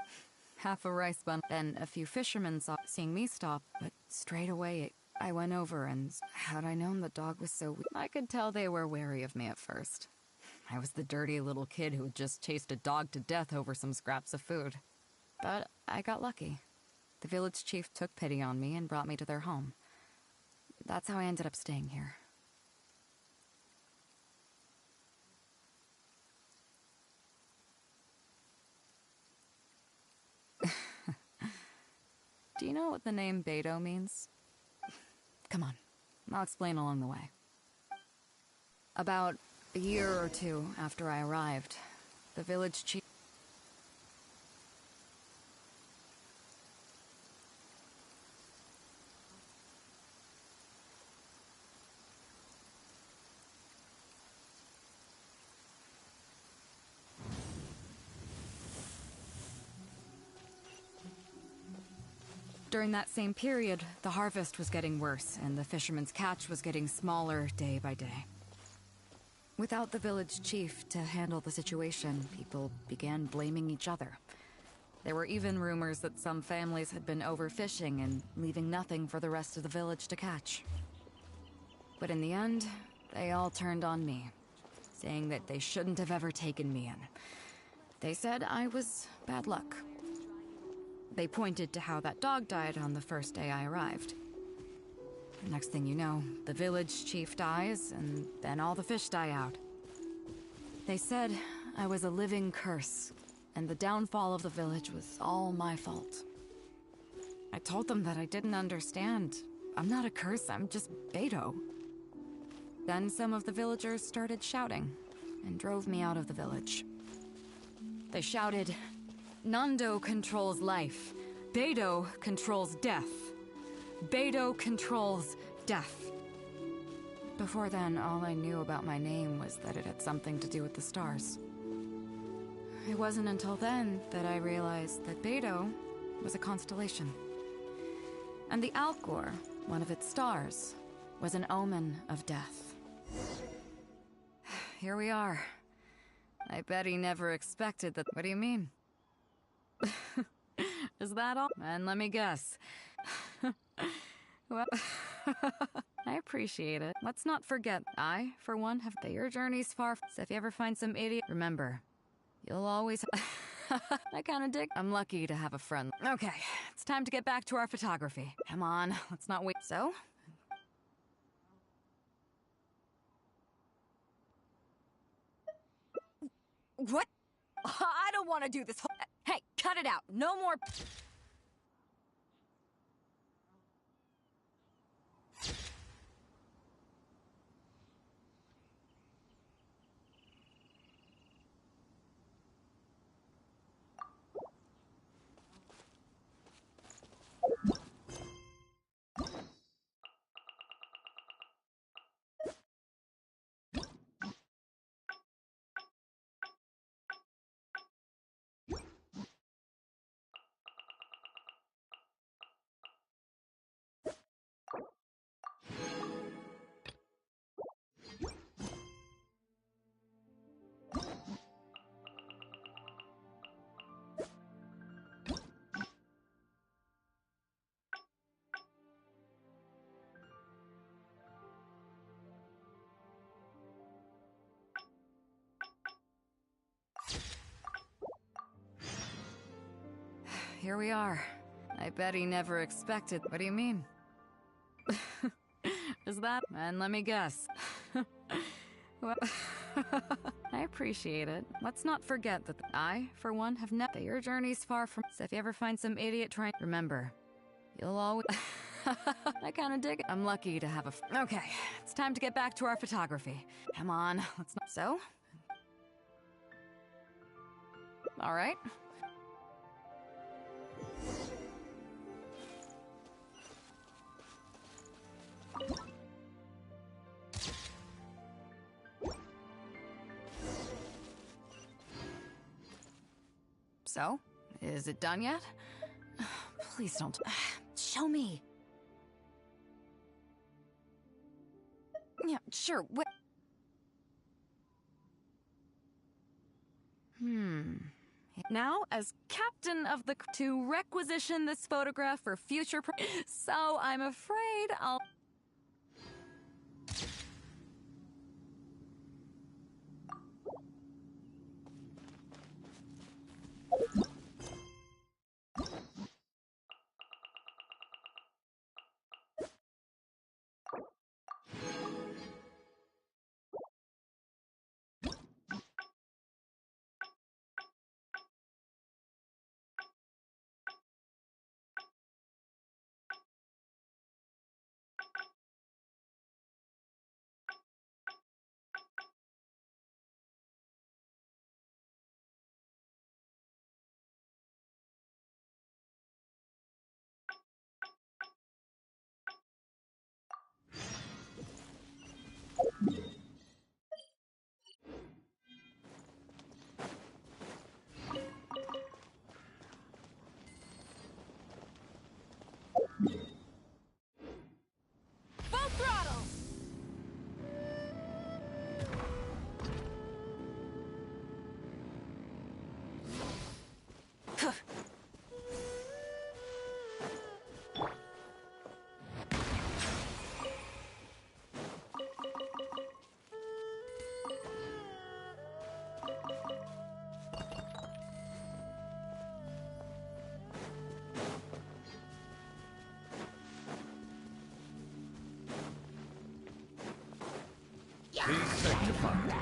half a rice bun. Then a few fishermen seeing me stop, but straight away I went over, and had I known the dog was so weak, I could tell they were wary of me at first. I was the dirty little kid who had just chased a dog to death over some scraps of food. But I got lucky. The village chief took pity on me and brought me to their home. That's how I ended up staying here. Do you know what the name Beidou means? Come on, I'll explain along the way. About a year or two after I arrived, the village chief... During that same period, the harvest was getting worse, and the fishermen's catch was getting smaller day by day. Without the village chief to handle the situation, people began blaming each other. There were even rumors that some families had been overfishing and leaving nothing for the rest of the village to catch. But in the end, they all turned on me, saying that they shouldn't have ever taken me in. They said I was bad luck. They pointed to how that dog died on the first day I arrived. The next thing you know, the village chief dies, and then all the fish die out. They said I was a living curse, and the downfall of the village was all my fault. I told them that I didn't understand. I'm not a curse, I'm just Beidou. Then some of the villagers started shouting, and drove me out of the village. They shouted, "Nando controls life. Beidou controls death. Beidou controls death." Before then, all I knew about my name was that it had something to do with the stars. It wasn't until then that I realized that Beidou was a constellation. And the Alcor, one of its stars, was an omen of death. Here we are. I bet he never expected that. What do you mean? Is that all? And let me guess. Well, I appreciate it. Let's not forget, I, for one, have that your journey's far. So if you ever find some idiot, remember, you'll always... I kinda dig. I'm lucky to have a friend. Okay, it's time to get back to our photography. Come on, let's not wait. So? What? I don't want to do this whole... Hey, cut it out. No more... Here we are. I bet he never expected... What do you mean? Is that... And let me guess. Well, I appreciate it. Let's not forget that I, for one, have that your journey's far from. So if you ever find some idiot trying, remember, you'll always. I kind of dig it. I'm lucky to have a. Okay, it's time to get back to our photography. Come on, let's not. So. All right. So, is it done yet? Please don't. Show me. Yeah, sure. Wait. Now, as captain of the to requisition this photograph for future. So I'm afraid I'll. Full throttle! Be sanctified.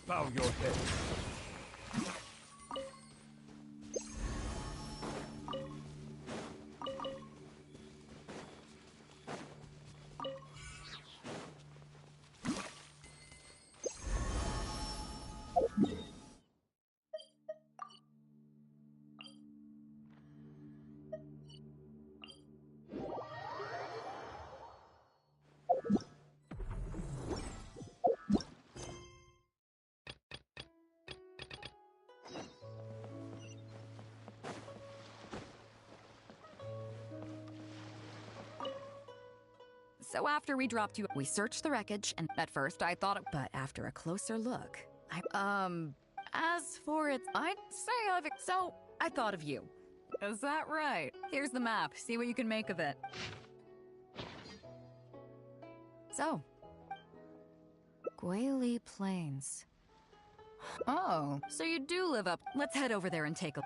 Bow your head. So after we dropped you, we searched the wreckage, and at first I thought, but after a closer look, as for its, I'd say so I thought of you. Is that right? Here's the map. See what you can make of it. So, Guili Plains. Oh, so you do live up. Let's head over there and take a.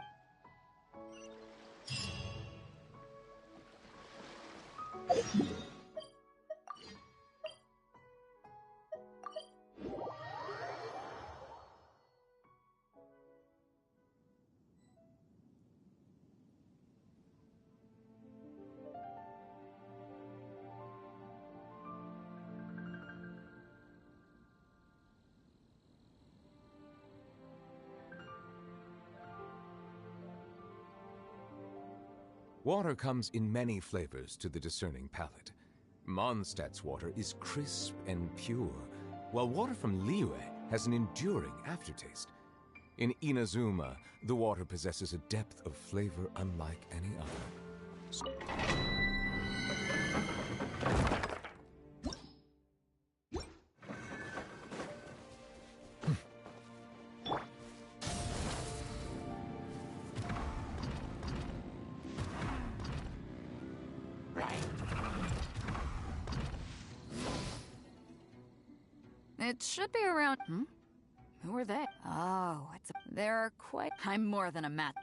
Water comes in many flavors to the discerning palate. Mondstadt's water is crisp and pure, while water from Liyue has an enduring aftertaste. In Inazuma, the water possesses a depth of flavor unlike any other. It should be around. Who are they? Oh, they're quite. I'm more than a mat.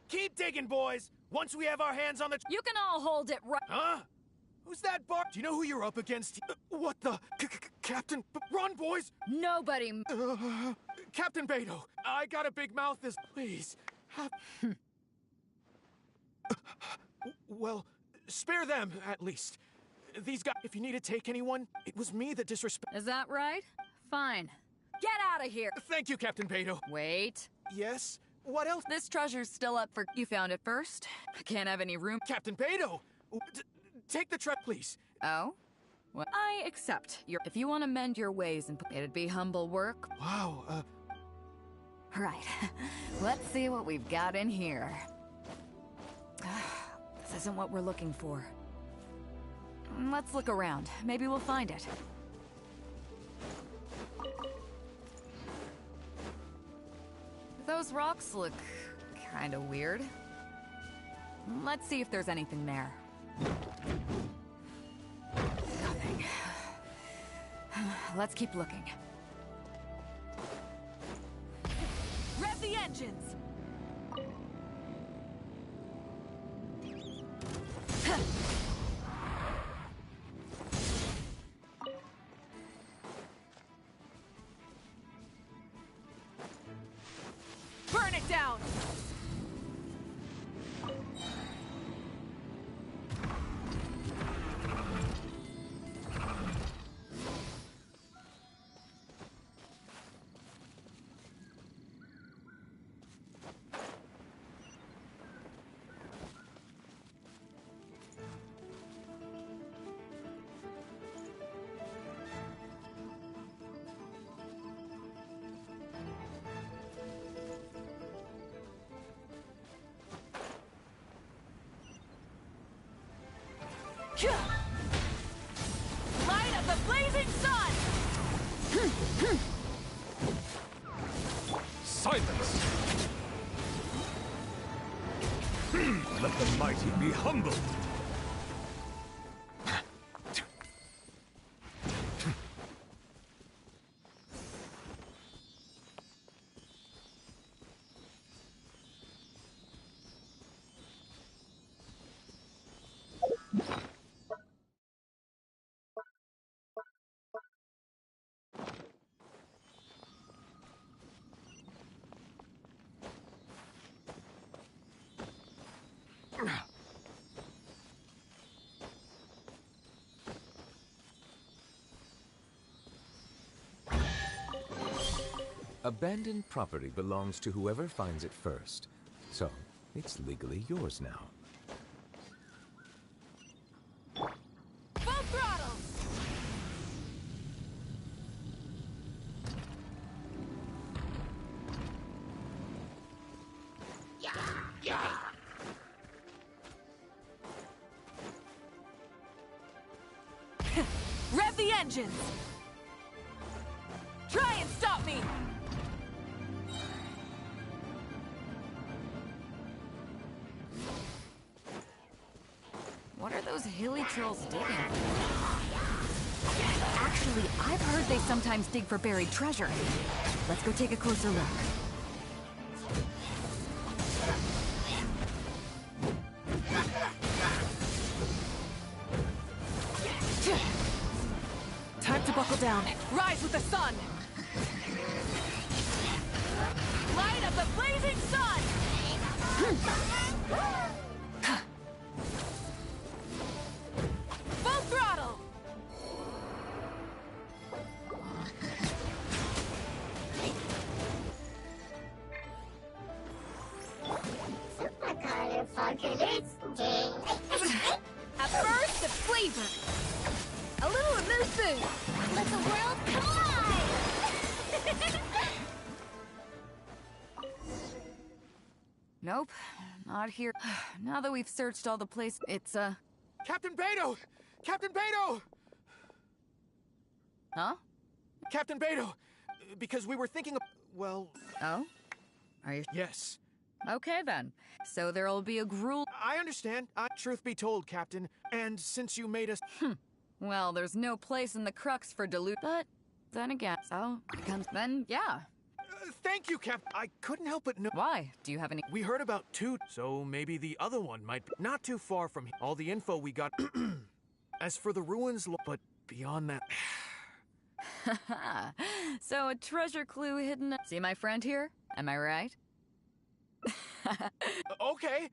Keep digging, boys! Once we have our hands on the... You can all hold it right... Huh? Who's that bar? Do you know who you're up against? What the... Captain... Run, boys! Nobody... Captain Beidou, I got a big mouth this... Please. Well, spare them, at least. These guys... If you need to take anyone, it was me that disrespect... Is that right? Fine. Get out of here! Thank you, Captain Beidou. Wait. Yes? What else? This treasure's still up for... You found it first. I can't have any room... Captain Beidou! Take the truck, please. Oh? Well, I accept. If you want to mend your ways, and it'd be humble work. Wow, Right. Let's see what we've got in here. This isn't what we're looking for. Let's look around. Maybe we'll find it. Those rocks look kind of weird. Let's see if there's anything there. Nothing. Let's keep looking. Rev the engines! Burn it down! Light of the blazing sun! Silence! Let the mighty be humbled! Abandoned property belongs to whoever finds it first, so it's legally yours now. Full throttle! Rev the engines! Try and stop me! What are those hilly trolls digging? Actually, I've heard they sometimes dig for buried treasure. Let's go take a closer look. Buckle down. Rise with the sun. Light of the blazing sun. Full throttle. A burst of flavor. A little amuse-bouche. Let the world collide. Nope, not here. Now that we've searched all the place, it's, Captain Beidou! Captain Beidou! Huh? Captain Beidou! Because we were thinking of... well... Oh? Are you... Yes. Okay, then. So there'll be a gruel... I understand. Truth be told, Captain. And since you made us... Well, there's no place in the crux for dilute... But, then again, so... Then, yeah. Thank you, Cap. I couldn't help but know... Why? Do you have any... We heard about two, so maybe the other one might be not too far from here. All the info we got... As for the ruins, but beyond that... So a treasure clue hidden... See my friend here? Am I right? Okay.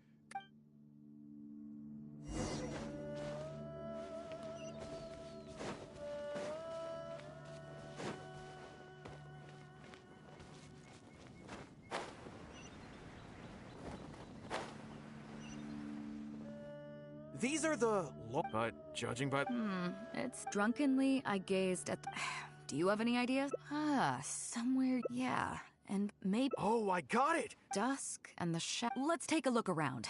These are the... But judging by... It's drunkenly I gazed at... Do you have any ideas? Somewhere... Yeah. And maybe... Oh, I got it! Dusk and the Let's take a look around.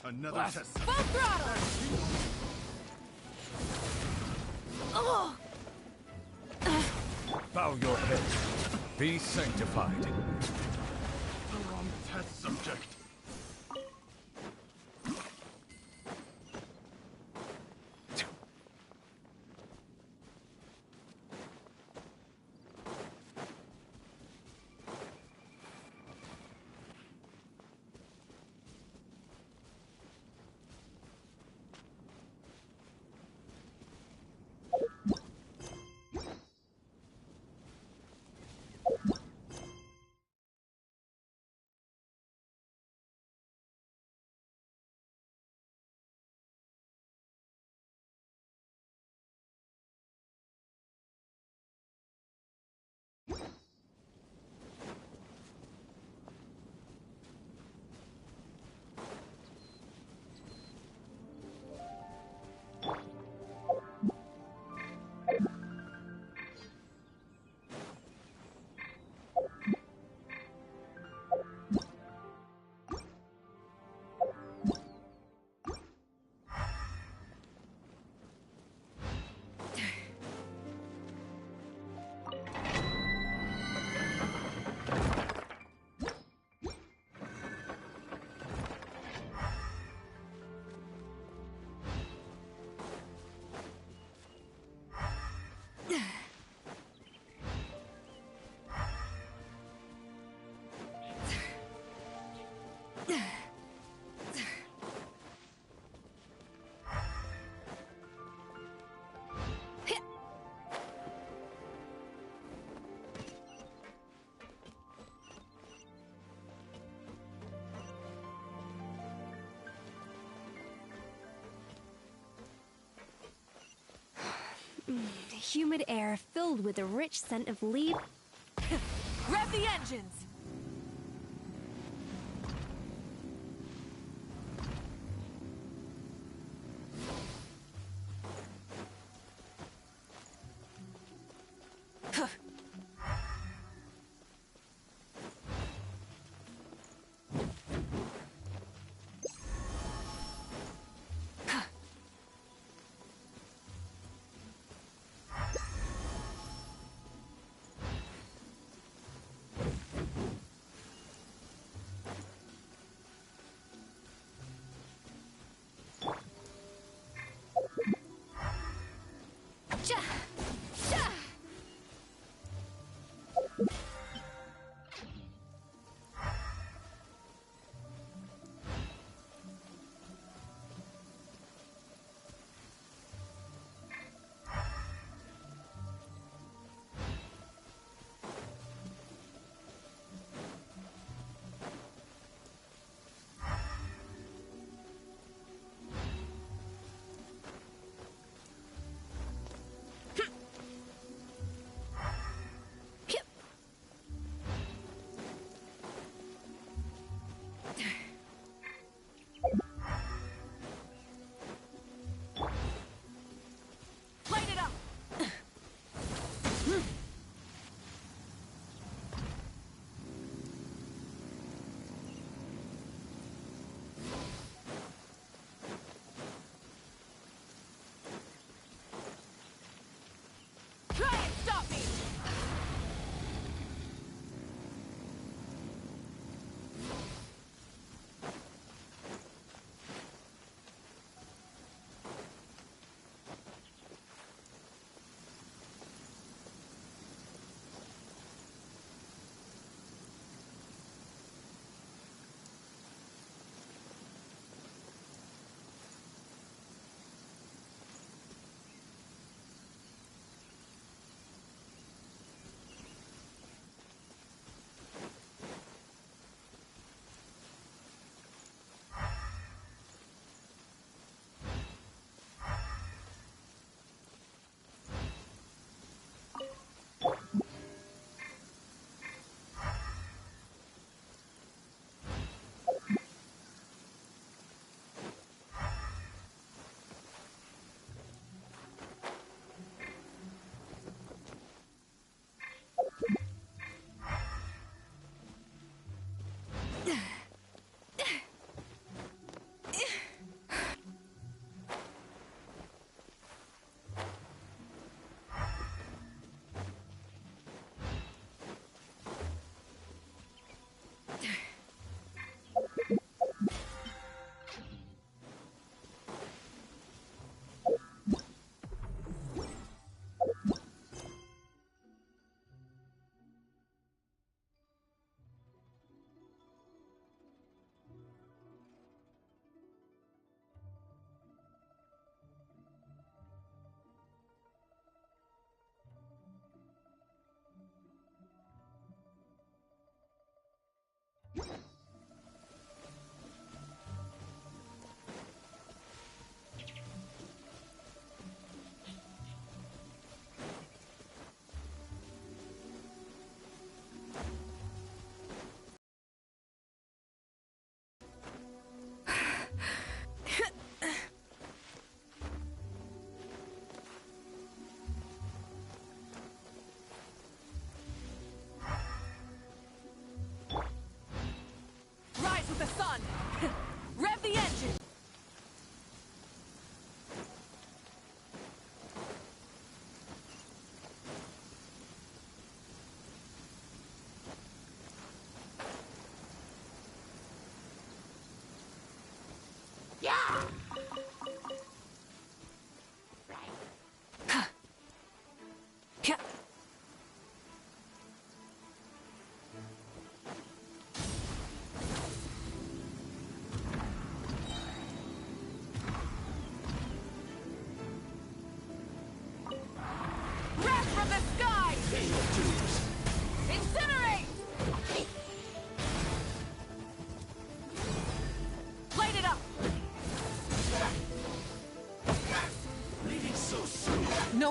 Another test. Full throttle! Oh! Bow your head. Be sanctified. The wrong test subject. humid air filled with a rich scent of leaves. Rev the engines!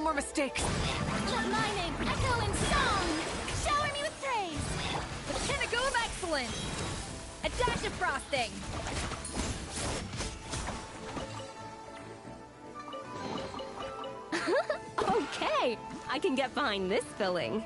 more mistakes. Let my name echo in song! Shower me with praise! The pinnacle of excellence! A dash of frosting! Okay, I can get behind this filling.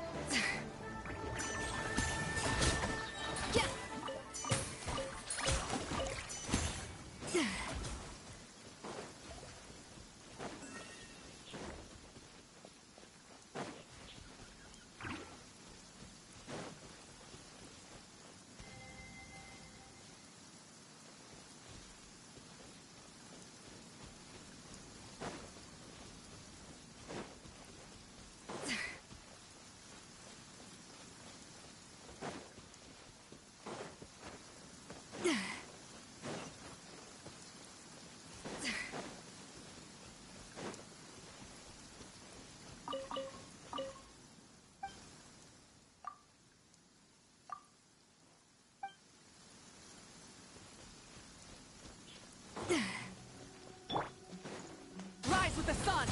Rise with the sun!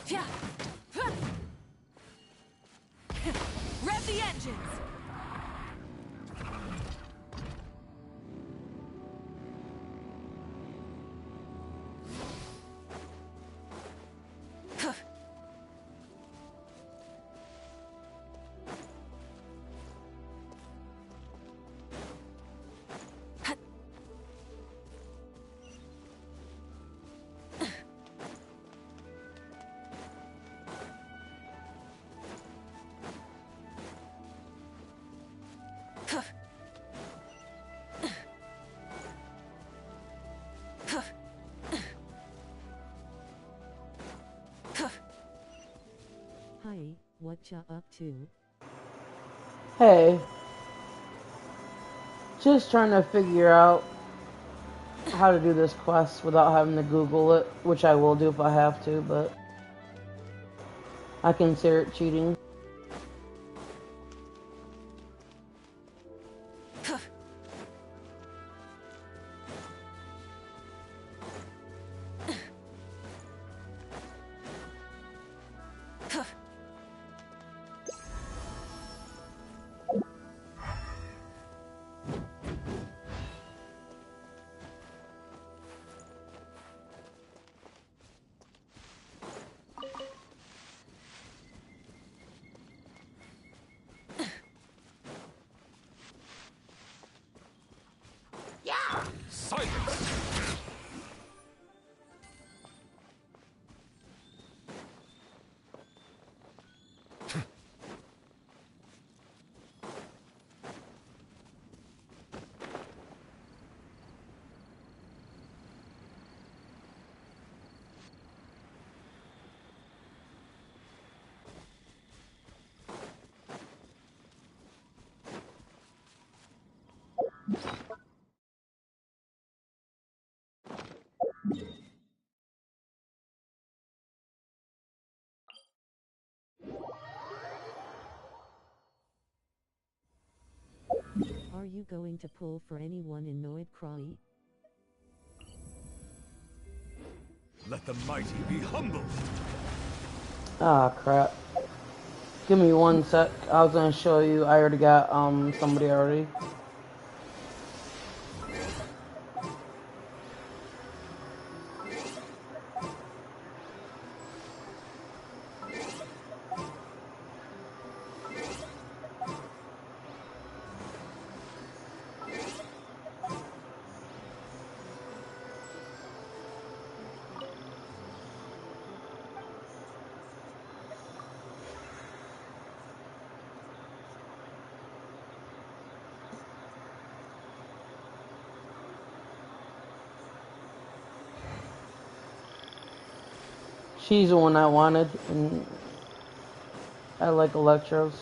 Yeah. Rev the engines! Hi, what ya up to? Hey. Just trying to figure out how to do this quest without having to Google it, which I will do if I have to, but I consider it cheating. Are you going to pull for anyone in Noid Crawley? Let the mighty be humbled. Ah, crap. Give me one sec. I was gonna show you. I already got somebody already. She's the one I wanted, and I like Electros.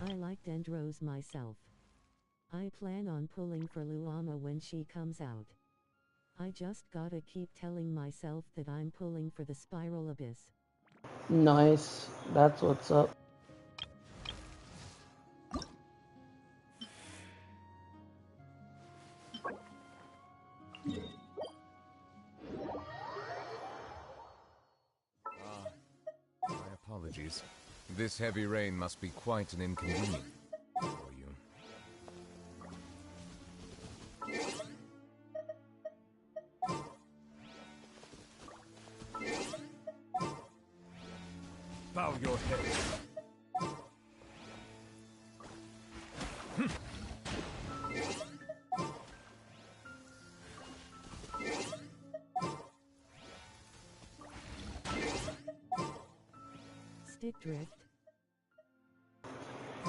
I like Dendros myself. I plan on pulling for Luama when she comes out. I just gotta keep telling myself that I'm pulling for the Spiral Abyss. Nice. That's what's up. My apologies. This heavy rain must be quite an inconvenience for you. Bow your head. Stick drift.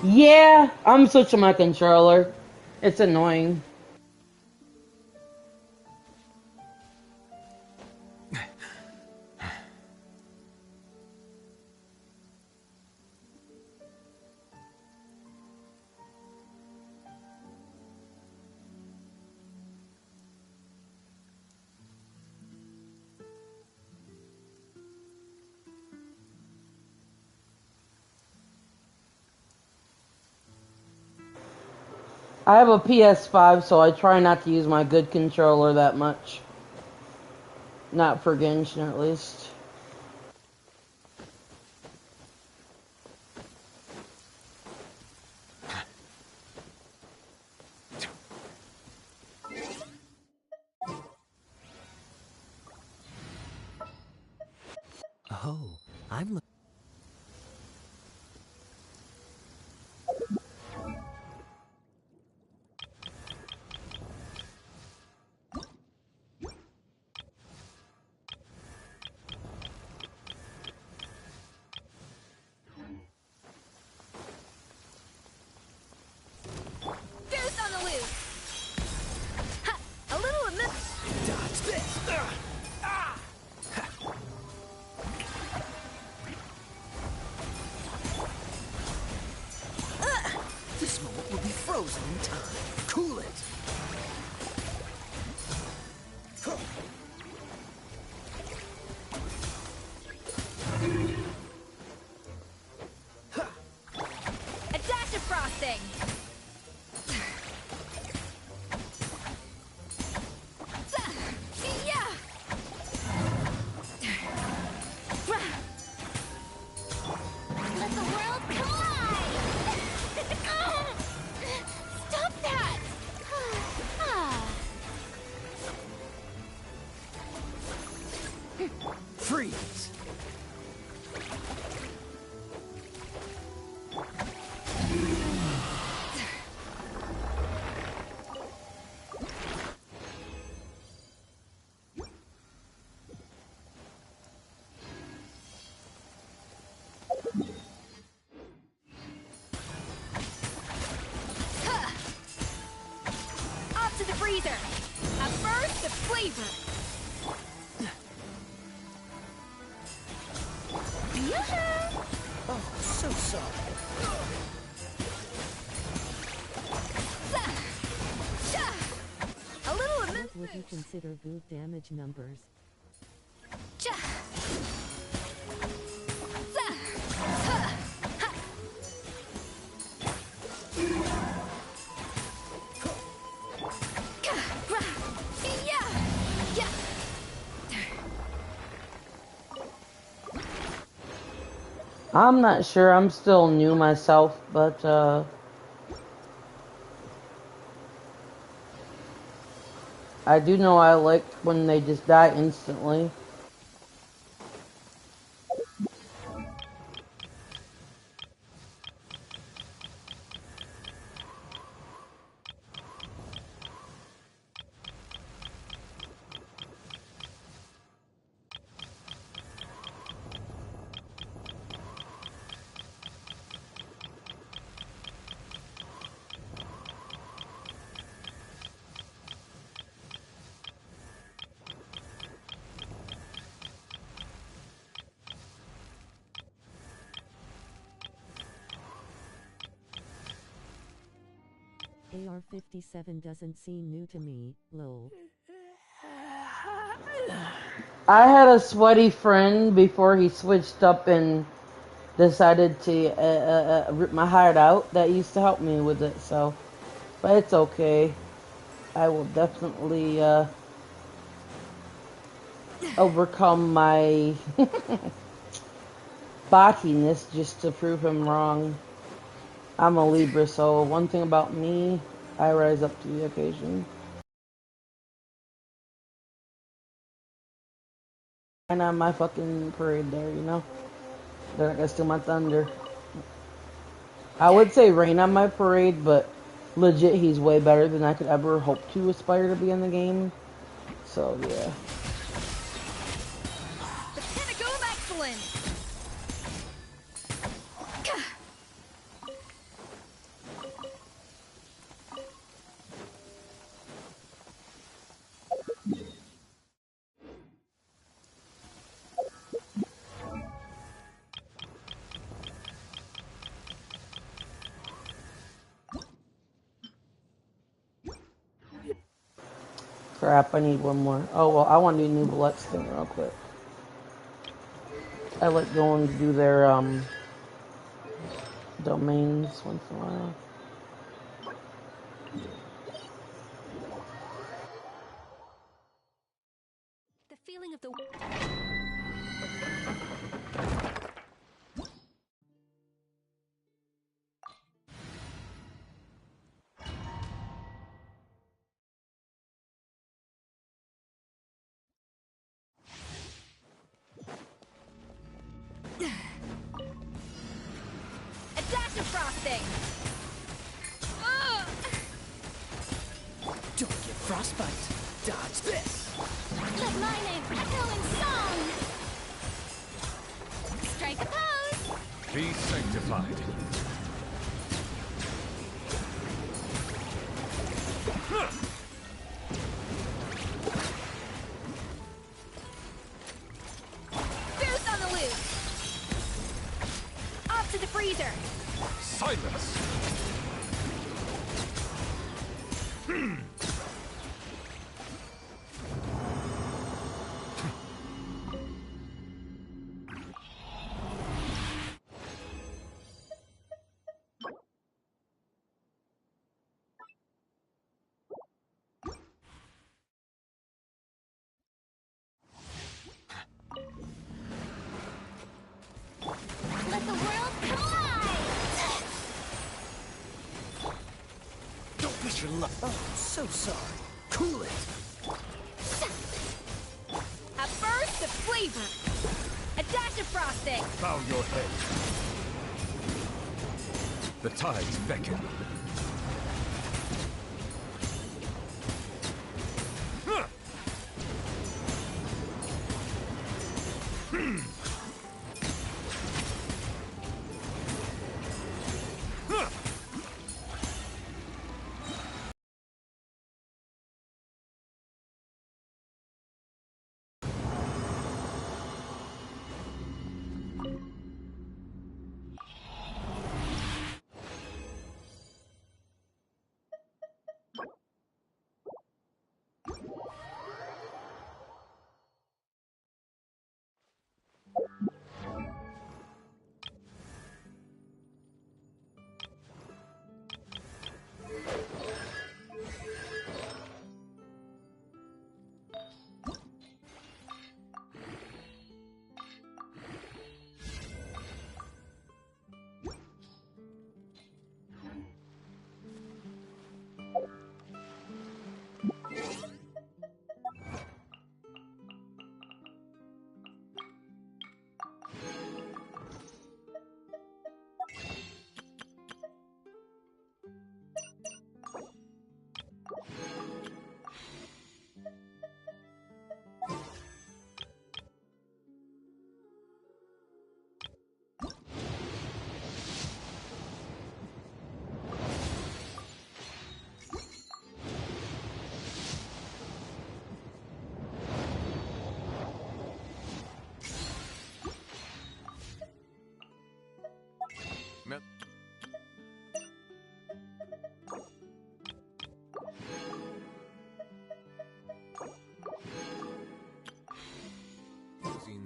Yeah, I'm switching my controller. It's annoying. I have a PS5, so I try not to use my good controller that much. Not for Genshin, at least. Oh, I'm looking. Deuce on the loose! Ha! A little of this! Dodge this! This moment will be frozen in time. Cool it! A dash of frosting! Yeah! Let the world collide! Stop that! Freeze! freezer. A burst of flavor. Oh, so sorry. A little What immense. would you consider boot damage numbers? I'm not sure. I'm still new myself, but I do know I like when they just die instantly. AR-57 doesn't seem new to me, lol. I had a sweaty friend before he switched up and decided to rip my heart out that used to help me with it, so. But it's okay. I will definitely overcome my botchiness just to prove him wrong. I'm a Libra, so one thing about me, I rise up to the occasion. And on my fucking parade there, you know? They're not gonna steal my thunder. I would say Rain on my parade, but legit he's way better than I could ever hope to aspire to be in the game. So, yeah. The pinnacle of excellence. Crap, I need one more. Oh, well, I want to do New Bullets thing real quick. I like going to do their, domains once in a while. The feeling of the... A dash of frosting. Don't get frostbite. Dodge this. Let my name echo in song. Strike a pose. Be sanctified. Boost on the loose. Off to the freezer. Silence! Let the world collide. Don't miss your luck. Oh, so sorry. Cool it. A burst of flavor. A dash of frosting. Bow your head. The tides beckon.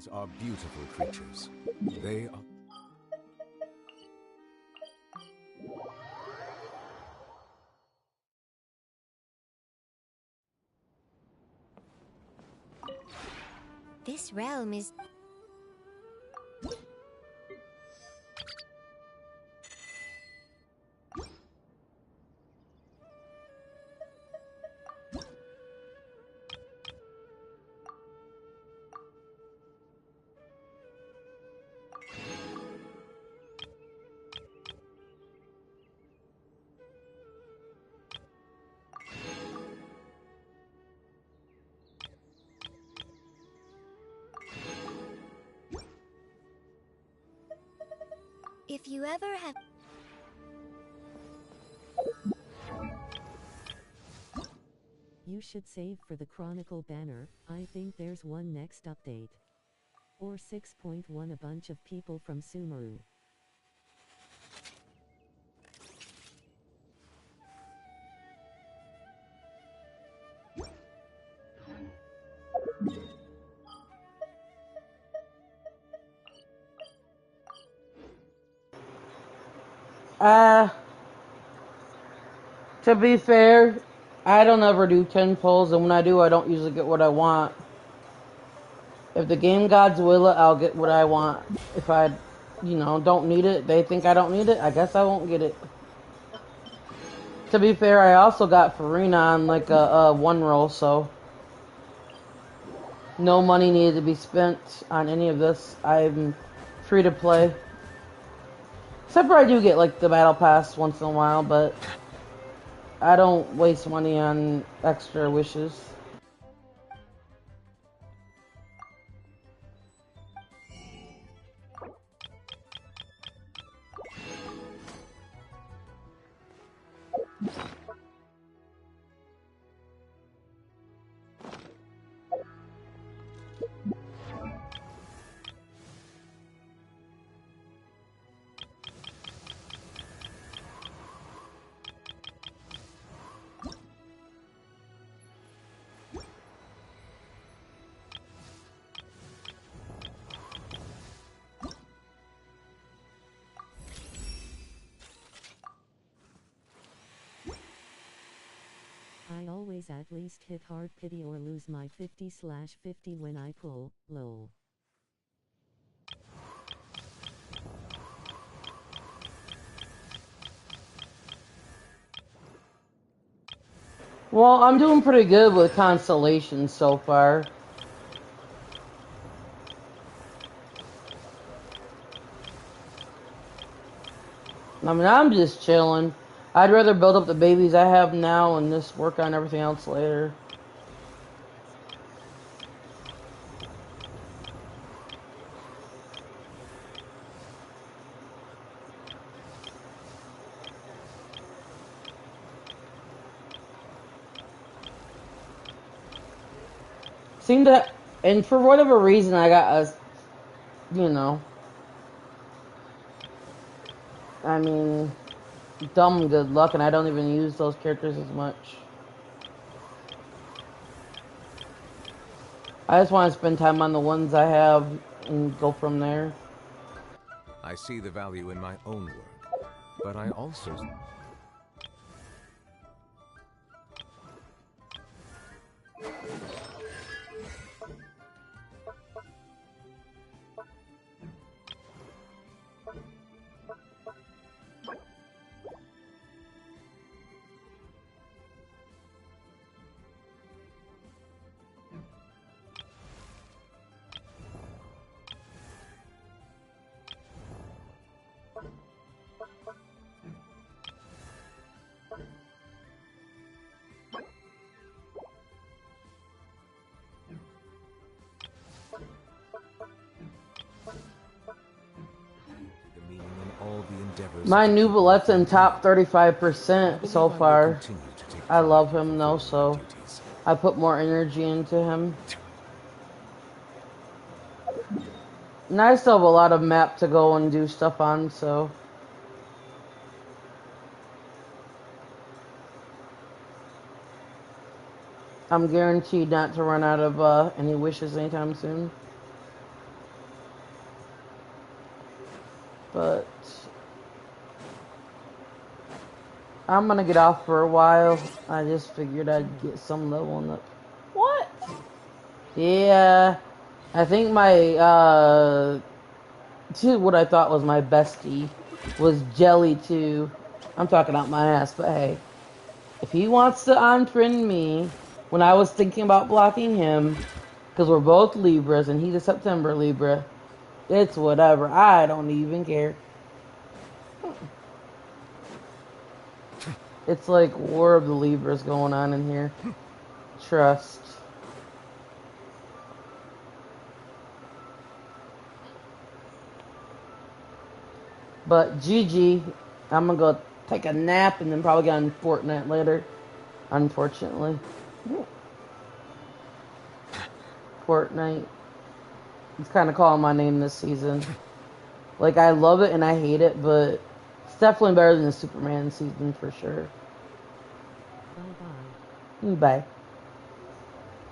dragons are beautiful creatures. They are... This realm is... If you ever have... You should save for the Chronicle banner. I think there's one next update. Or 6.1 a bunch of people from Sumeru. To be fair, I don't ever do 10 pulls, and when I do, I don't usually get what I want. If the game gods will it, I'll get what I want. If I, don't need it, they think I don't need it, I guess I won't get it. To be fair, I also got Farina on like a one roll, so no money needed to be spent on any of this. I'm free to play. Except for I do get like the battle pass once in a while, but I don't waste money on extra wishes. I always at least hit hard pity or lose my 50/50 when I pull, lol. Well, I'm doing pretty good with constellations so far. I mean, I'm just chilling. I'd rather build up the babies I have now and just work on everything else later. Seemed to, and for whatever reason, I got I mean, dumb good luck, and I don't even use those characters as much. I just want to spend time on the ones I have and go from there. I see the value in my own work, but I also... My new Bullet's in top 35% so far. I love him though, so I put more energy into him. And I still have a lot of map to go and do stuff on, so... I'm guaranteed not to run out of any wishes anytime soon. But I'm gonna get off for a while. I just figured I'd get some leveling up. What? Yeah. I think my, what I thought was my bestie was Jelly too. I'm talking out my ass, but hey. If he wants to unfriend me, when I was thinking about blocking him, because we're both Libras and he's a September Libra, it's whatever. I don't even care. It's like War of the Libras going on in here. Trust. But GG, I'm gonna go take a nap and then probably get on Fortnite later. Unfortunately. Fortnite. It's kind of calling my name this season. Like, I love it and I hate it, but it's definitely better than the Superman season for sure. Bye-bye. Bye.